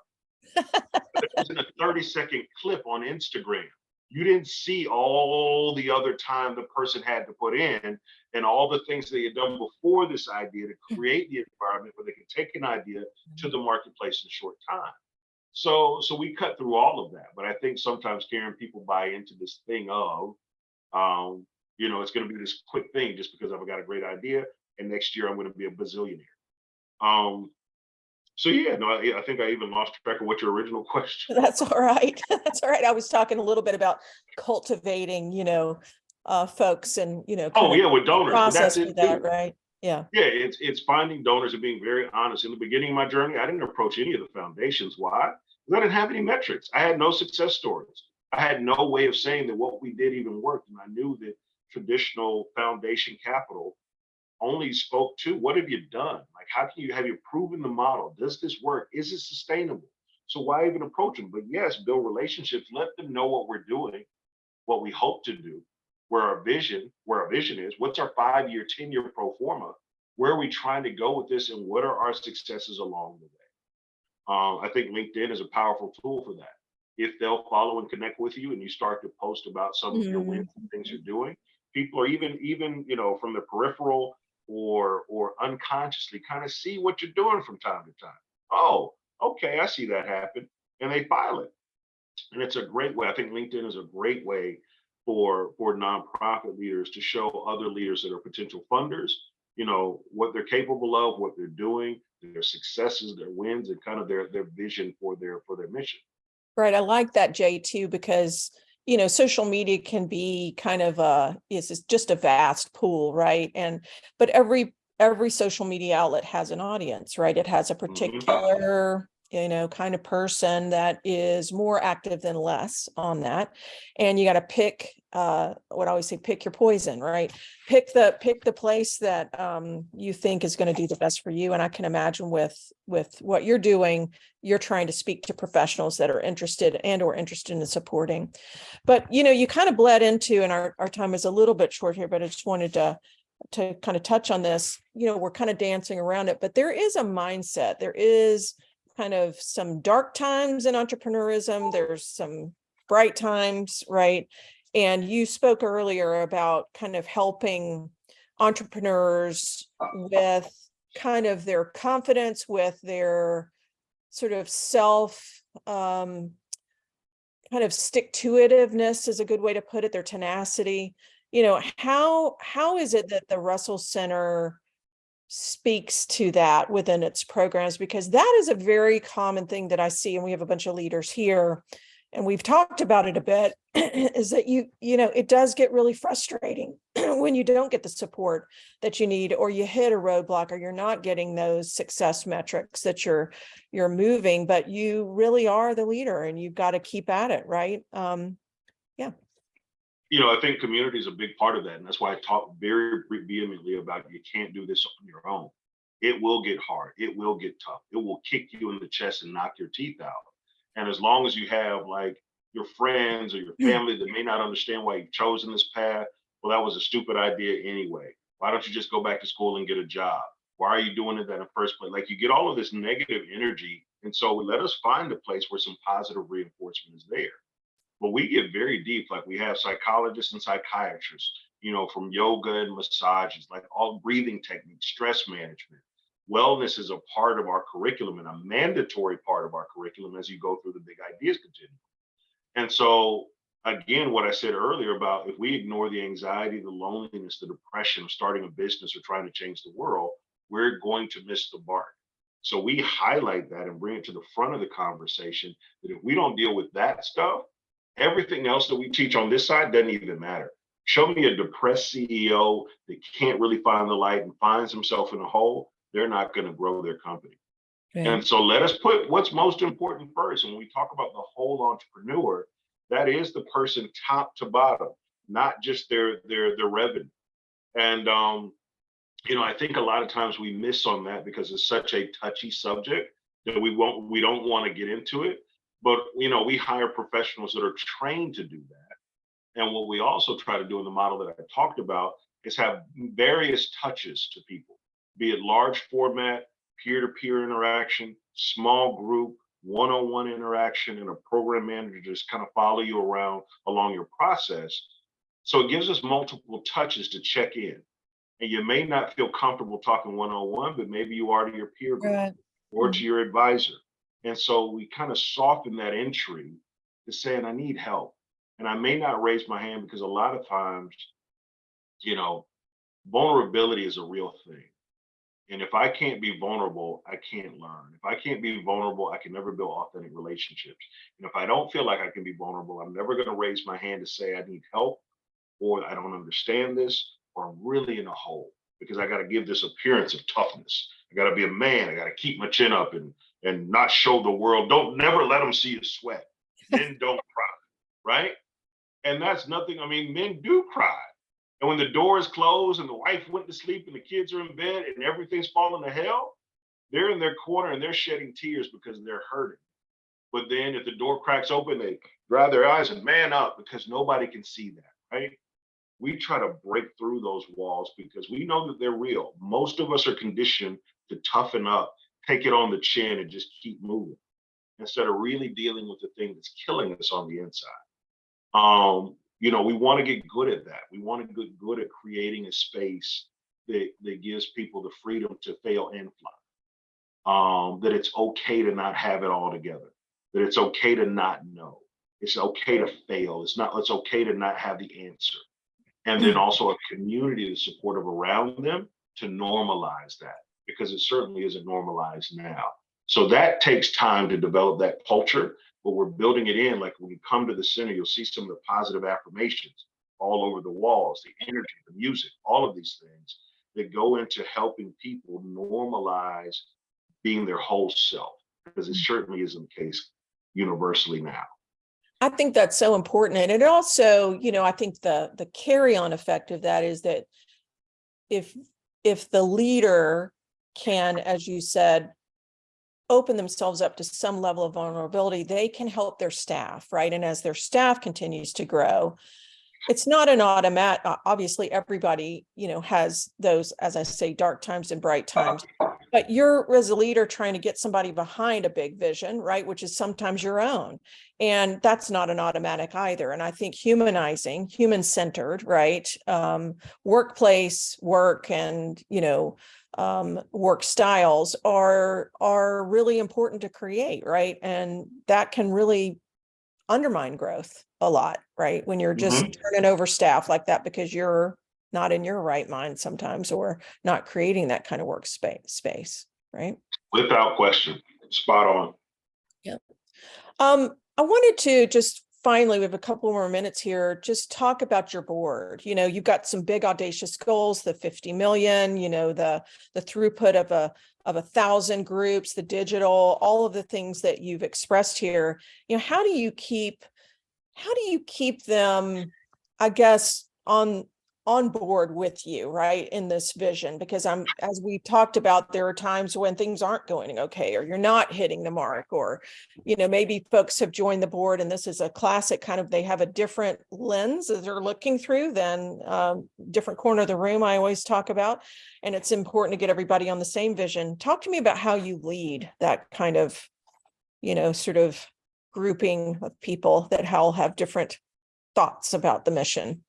It was in a 30-second clip on Instagram. You didn't see all the other time the person had to put in and all the things they had done before this idea to create the environment where they could take an idea to the marketplace in a short time. So we cut through all of that. But I think sometimes, Karen, people buy into this thing of, it's going to be this quick thing just because I've got a great idea, and next year I'm going to be a bazillionaire. So yeah, no, I think I even lost track of what your original question. That's all right. That's all right. I was talking a little bit about cultivating, folks and, Oh yeah, with donors, but that's process for it that, too. right? Yeah. Yeah, it's finding donors and being very honest. In the beginning of my journey, I didn't approach any of the foundations. Why? Because I didn't have any metrics. I had no success stories. I had no way of saying that what we did even worked. And I knew that traditional foundation capital only spoke to what have you done? Like, how can you have you proven the model? Does this work? Is it sustainable? So why even approach them? But yes, build relationships, let them know what we're doing, what we hope to do, where our vision is, what's our 5-year, 10-year pro forma, where are we trying to go with this, and what are our successes along the way. I think LinkedIn is a powerful tool for that. If they'll follow and connect with you, and you start to post about some of your wins and things you're doing, people are even from the peripheral or unconsciously kind of see what you're doing from time to time. Oh, okay, I see that happen, and they file it. And it's a great way. I think LinkedIn is a great way for nonprofit leaders to show other leaders that are potential funders, what they're capable of, what they're doing, their successes, their wins, and kind of their vision for their mission. Right. I like that, Jay, too, because, social media can be kind of it's just a vast pool, right? But every social media outlet has an audience, right? It has a particular, kind of person that is more active than less on that. And you got to pick, what I always say, pick your poison, right? Pick the place that you think is going to do the best for you. And I can imagine with what you're doing, you're trying to speak to professionals that are interested in supporting. But you kind of bled into, and our time is a little bit short here, but I just wanted to kind of touch on this. We're kind of dancing around it, but there is a mindset. There is kind of some dark times in entrepreneurism. There's some bright times, right? And you spoke earlier about kind of helping entrepreneurs with kind of their confidence, with their sort of self, kind of stick-to-itiveness is a good way to put it, their tenacity. How is it that the Russell Center speaks to that within its programs? Because that is a very common thing that I see, and we have a bunch of leaders here, and we've talked about it a bit, is that it does get really frustrating when you don't get the support that you need, or you hit a roadblock, or you're not getting those success metrics that you're moving, but you really are the leader and you've got to keep at it, right? Yeah. I think community is a big part of that. And that's why I talk very vehemently about you can't do this on your own. It will get hard. It will get tough. It will kick you in the chest and knock your teeth out. And as long as you have like your friends or your family that may not understand why you've chosen this path, well, that was a stupid idea anyway. Why don't you just go back to school and get a job? Why are you doing it in the first place? Like, you get all of this negative energy. And so let us find a place where some positive reinforcement is there. But we get very deep. Like, we have psychologists and psychiatrists, from yoga and massages, like all breathing techniques, stress management. Wellness is a part of our curriculum and a mandatory part of our curriculum as you go through the Big Ideas Continuum. And so again, what I said earlier about if we ignore the anxiety, the loneliness, the depression of starting a business or trying to change the world, we're going to miss the mark. So we highlight that and bring it to the front of the conversation that if we don't deal with that stuff, everything else that we teach on this side doesn't even matter. Show me a depressed CEO that can't really find the light and finds himself in a hole, they're not going to grow their company. Right. And so let us put what's most important first. When we talk about the whole entrepreneur, that is the person top to bottom, not just their revenue. And I think a lot of times we miss on that because it's such a touchy subject that we don't want to get into it. But we hire professionals that are trained to do that. And what we also try to do in the model that I talked about is have various touches to people, be it large format, peer-to-peer interaction, small group, one-on-one interaction, and a program manager just kind of follow you around along your process. So it gives us multiple touches to check in. And you may not feel comfortable talking one-on-one, but maybe you are to your peer group Right. or to your advisor. And so we kind of soften that entry to saying, I need help. And I may not raise my hand because a lot of times, vulnerability is a real thing. And if I can't be vulnerable, I can't learn. If I can't be vulnerable, I can never build authentic relationships. And if I don't feel like I can be vulnerable, I'm never going to raise my hand to say I need help or I don't understand this or I'm really in a hole because I got to give this appearance of toughness. I got to be a man. I got to keep my chin up and not show the world. Don't never let them see you sweat. Men don't cry, right? And that's nothing. I mean, men do cry. And when the door is closed and the wife went to sleep and the kids are in bed and everything's falling to hell, they're in their corner and they're shedding tears because they're hurting. But then if the door cracks open, they dry their eyes and man up because nobody can see that, right? We try to break through those walls because we know that they're real. Most of us are conditioned to toughen up, take it on the chin and just keep moving instead of really dealing with the thing that's killing us on the inside. We want to get good at that. We want to get good at creating a space that gives people the freedom to fail and fly. That it's okay to not have it all together. That it's okay to not know. It's okay to fail. It's okay to not have the answer. And then also a community that's supportive around them to normalize that because it certainly isn't normalized now. So that takes time to develop that culture, but we're building it in. Like when you come to the center, you'll see some of the positive affirmations all over the walls, the energy, the music, all of these things that go into helping people normalize being their whole self, because it certainly isn't the case universally now. I think that's so important. And it also, I think the carry-on effect of that is that if the leader can, as you said, open themselves up to some level of vulnerability, they can help their staff, right? And as their staff continues to grow, it's not an automatic, obviously everybody, has those, as I say, dark times and bright times, but you're as a leader trying to get somebody behind a big vision, right? Which is sometimes your own. And that's not an automatic either. And I think humanizing, human-centered, right? Workplace, work, and, work styles are really important to create, right? And that can really undermine growth a lot, right? When you're just turning over staff like that because you're not in your right mind sometimes or not creating that kind of workspace, right? Without question. Spot on. Yeah. I wanted to just finally, we have a couple more minutes here, just talk about your board. You've got some big audacious goals, the 50 million, the throughput of 1,000 groups, the digital, all of the things that you've expressed here. How do you keep them, I guess, on board with you, right, in this vision? Because as we talked about, there are times when things aren't going okay, or you're not hitting the mark, or, maybe folks have joined the board and this is a classic kind of, they have a different lens that they're looking through than different corner of the room I always talk about. And it's important to get everybody on the same vision. Talk to me about how you lead that kind of, sort of grouping of people that all have different thoughts about the mission.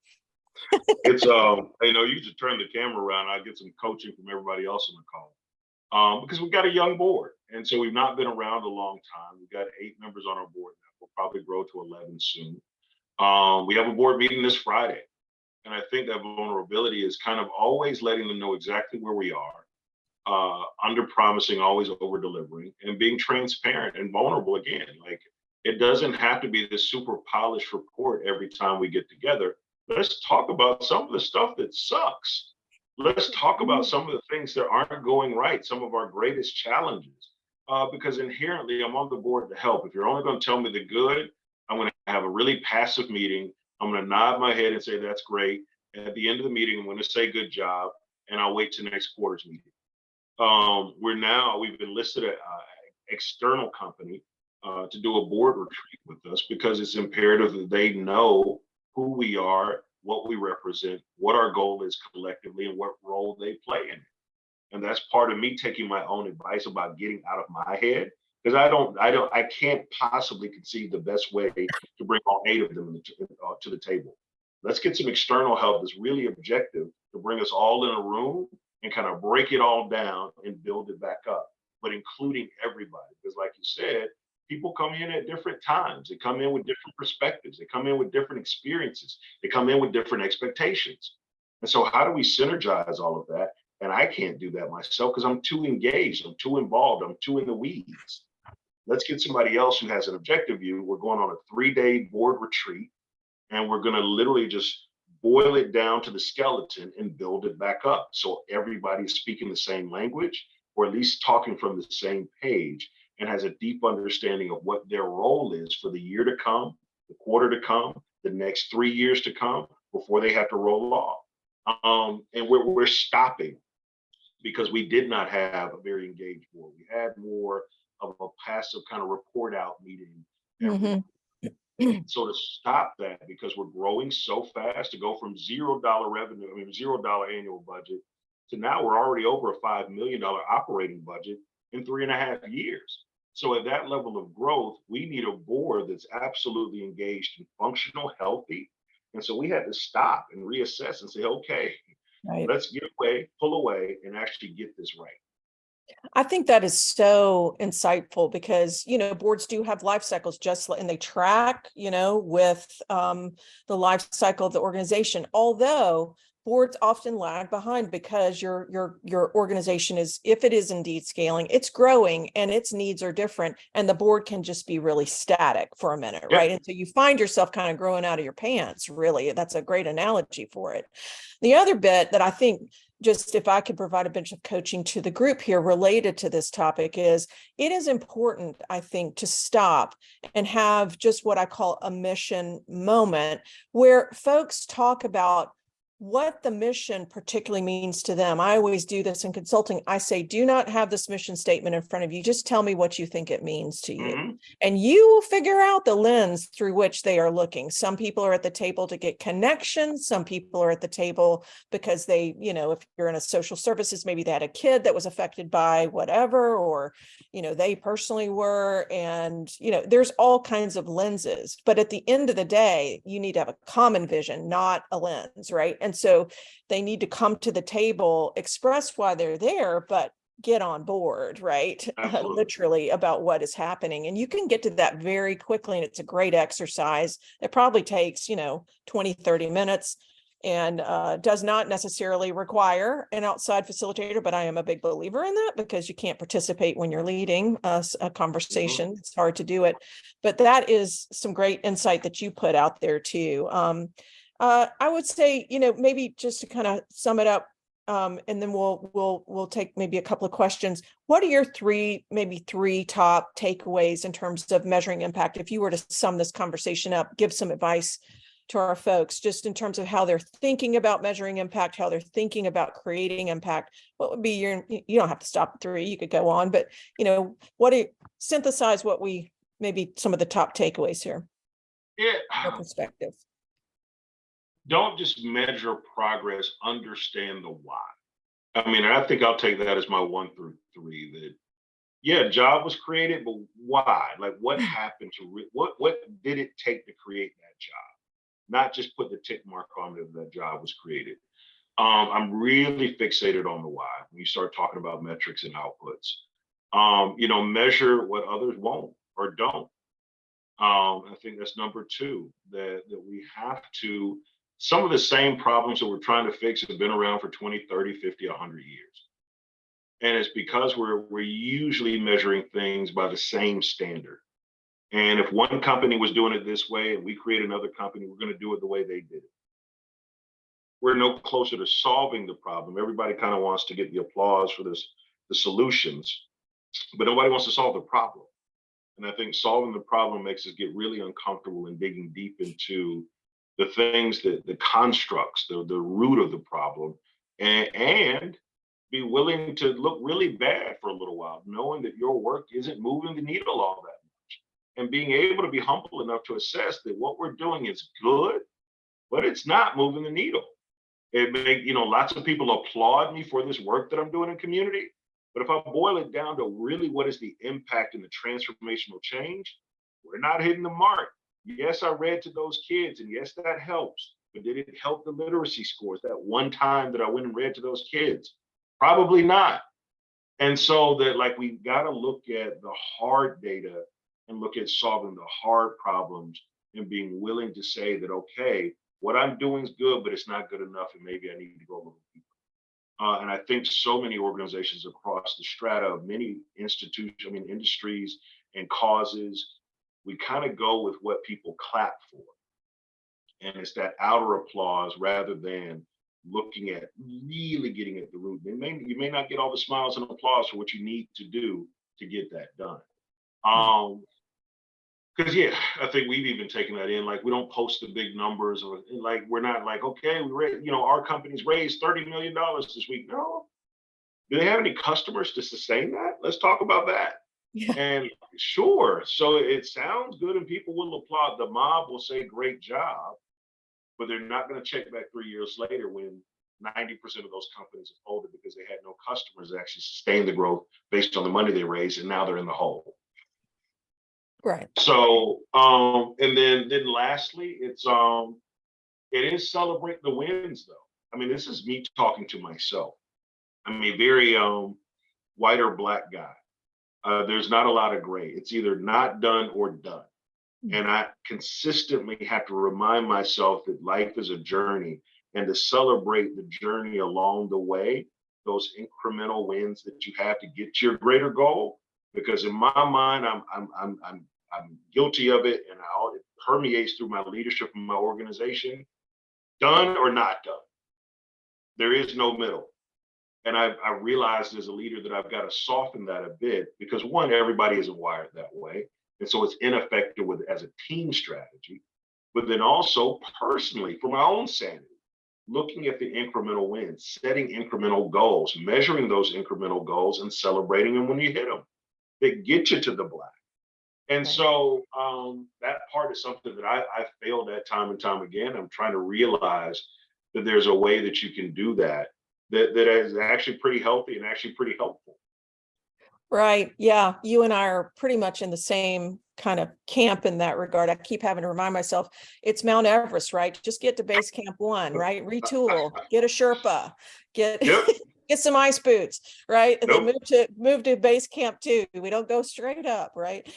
It's you just turn the camera around, I get some coaching from everybody else on the call. Because we've got a young board. And so we've not been around a long time. We've got 8 members on our board now. We'll probably grow to 11 soon. We have a board meeting this Friday. And I think that vulnerability is kind of always letting them know exactly where we are, under promising, always over delivering, and being transparent and vulnerable again. Like, it doesn't have to be this super polished report every time we get together. Let's talk about some of the stuff that sucks. Let's talk about some of the things that aren't going right, some of our greatest challenges. Because inherently, I'm on the board to help. If you're only going to tell me the good, I'm going to have a really passive meeting. I'm going to nod my head and say, that's great. And at the end of the meeting, I'm going to say, good job. And I'll wait till next quarter's meeting. We've enlisted an external company to do a board retreat with us because it's imperative that they know who we are, what we represent, what our goal is collectively, and what role they play in it. And that's part of me taking my own advice about getting out of my head, because I can't possibly conceive the best way to bring all 8 of them to the table. Let's get some external help that's really objective to bring us all in a room and kind of break it all down and build it back up, but including everybody. Because like you said, people come in at different times. They come in with different perspectives. They come in with different experiences. They come in with different expectations. And so how do we synergize all of that? And I can't do that myself because I'm too engaged. I'm too involved. I'm too in the weeds. Let's get somebody else who has an objective view. We're going on a 3-day board retreat, and we're going to literally just boil it down to the skeleton and build it back up. So everybody is speaking the same language, or at least talking from the same page, and has a deep understanding of what their role is for the year to come, the quarter to come, the next 3 years to come before they have to roll off. And we're stopping because we did not have a very engaged board. We had more of a passive kind of report out meeting every So to stop that, because we're growing so fast, to go from $0 revenue, $0 annual budget, to now we're already over a $5 million operating budget in 3.5 years. So at that level of growth, we need a board that's absolutely engaged and functional, healthy. And so we had to stop and reassess and say, okay, Right. let's get away, pull away, and actually get this right. I think that is so insightful because, boards do have life cycles and they track, with the life cycle of the organization. Although boards often lag behind because your organization is, if it is indeed scaling, it's growing and its needs are different, and the board can just be really static for a minute, right? And so you find yourself kind of growing out of your pants, really. That's a great analogy for it. The other bit that I think, just if I could provide a bunch of coaching to the group here related to this topic, is it is important, I think, to stop and have just what I call a mission moment, where folks talk about what the mission particularly means to them. I always do this in consulting. I say, do not have this mission statement in front of you. Just tell me what you think it means to you. And you will figure out the lens through which they are looking. Some people are at the table to get connections. Some people are at the table because they, if you're in a social services, maybe they had a kid that was affected by whatever, or, they personally were. And, there's all kinds of lenses. But at the end of the day, you need to have a common vision, not a lens, right? And so they need to come to the table, express why they're there, but get on board, right? Literally, about what is happening. And you can get to that very quickly. And it's a great exercise. It probably takes, 20, 30 minutes, and does not necessarily require an outside facilitator, but I am a big believer in that, because you can't participate when you're leading a conversation. It's hard to do it. But that is some great insight that you put out there too. I would say, maybe just to kind of sum it up, and then we'll take maybe a couple of questions. What are your maybe three top takeaways in terms of measuring impact? If you were to sum this conversation up, give some advice to our folks, just in terms of how they're thinking about measuring impact, how they're thinking about creating impact. What would be you don't have to stop at 3, you could go on, but synthesize maybe some of the top takeaways here. Yeah. Perspective. Don't just measure progress, understand the why. And I think I'll take that as my 1 through 3, that, yeah, job was created, but why? Like, what happened what did it take to create that job? Not just put the tick mark on it that job was created. I'm really fixated on the why when you start talking about metrics and outputs. Measure what others won't or don't. I think that's number two, that we have to, some of the same problems that we're trying to fix have been around for 20, 30, 50, 100 years. And it's because we're usually measuring things by the same standard. And if one company was doing it this way and we create another company, we're going to do it the way they did it. We're no closer to solving the problem. Everybody kind of wants to get the applause for the solutions, but nobody wants to solve the problem. And I think solving the problem makes us get really uncomfortable and digging deep into the things, that the constructs, the root of the problem, and be willing to look really bad for a little while, knowing that your work isn't moving the needle all that much. And being able to be humble enough to assess that what we're doing is good, but it's not moving the needle. It make, lots of people applaud me for this work that I'm doing in community. But if I boil it down to really what is the impact and the transformational change, we're not hitting the mark. Yes, I read to those kids, and yes, that helps. But did it help the literacy scores that one time that I went and read to those kids? Probably not. And so that, like, we got to look at the hard data and look at solving the hard problems and being willing to say that, okay, what I'm doing is good, but it's not good enough, and maybe I need to go a little deeper. And I think so many organizations across the strata of many industries and causes, we kind of go with what people clap for. And it's that outer applause rather than looking at really getting at the root. You may not get all the smiles and applause for what you need to do to get that done. Because I think we've even taken that in. Like, we don't post the big numbers, or like, we're not like, okay, our company's raised $30 million this week. No. Do they have any customers to sustain that? Let's talk about that. Yeah. And sure. So it sounds good and people will applaud. The mob will say, great job, but they're not going to check back 3 years later when 90% of those companies have folded because they had no customers that actually sustained the growth based on the money they raised, and now they're in the hole. Right. So, and then lastly, it is celebrate the wins, though. I mean, this is me talking to myself. I'm a very white or black guy. There's not a lot of gray. It's either not done or done. And I consistently have to remind myself that life is a journey, and to celebrate the journey along the way, those incremental wins that you have to get to your greater goal. Because in my mind, I'm guilty of it, and it permeates through my leadership in my organization. Done or not done. There is no middle. And I realized as a leader that I've got to soften that a bit, because one, everybody isn't wired that way. And so it's ineffective as a team strategy. But then also personally, for my own sanity, looking at the incremental wins, setting incremental goals, measuring those incremental goals and celebrating them when you hit them, that get you to the black. And so that part is something that I failed at time and time again. I'm trying to realize that there's a way that you can do that is actually pretty healthy and actually pretty helpful. Right. Yeah. You and I are pretty much in the same kind of camp in that regard. I keep having to remind myself it's Mount Everest, right? Just get to base camp 1, right? Retool, get a Sherpa, get some ice boots, right? And then move to base camp 2. We don't go straight up, right?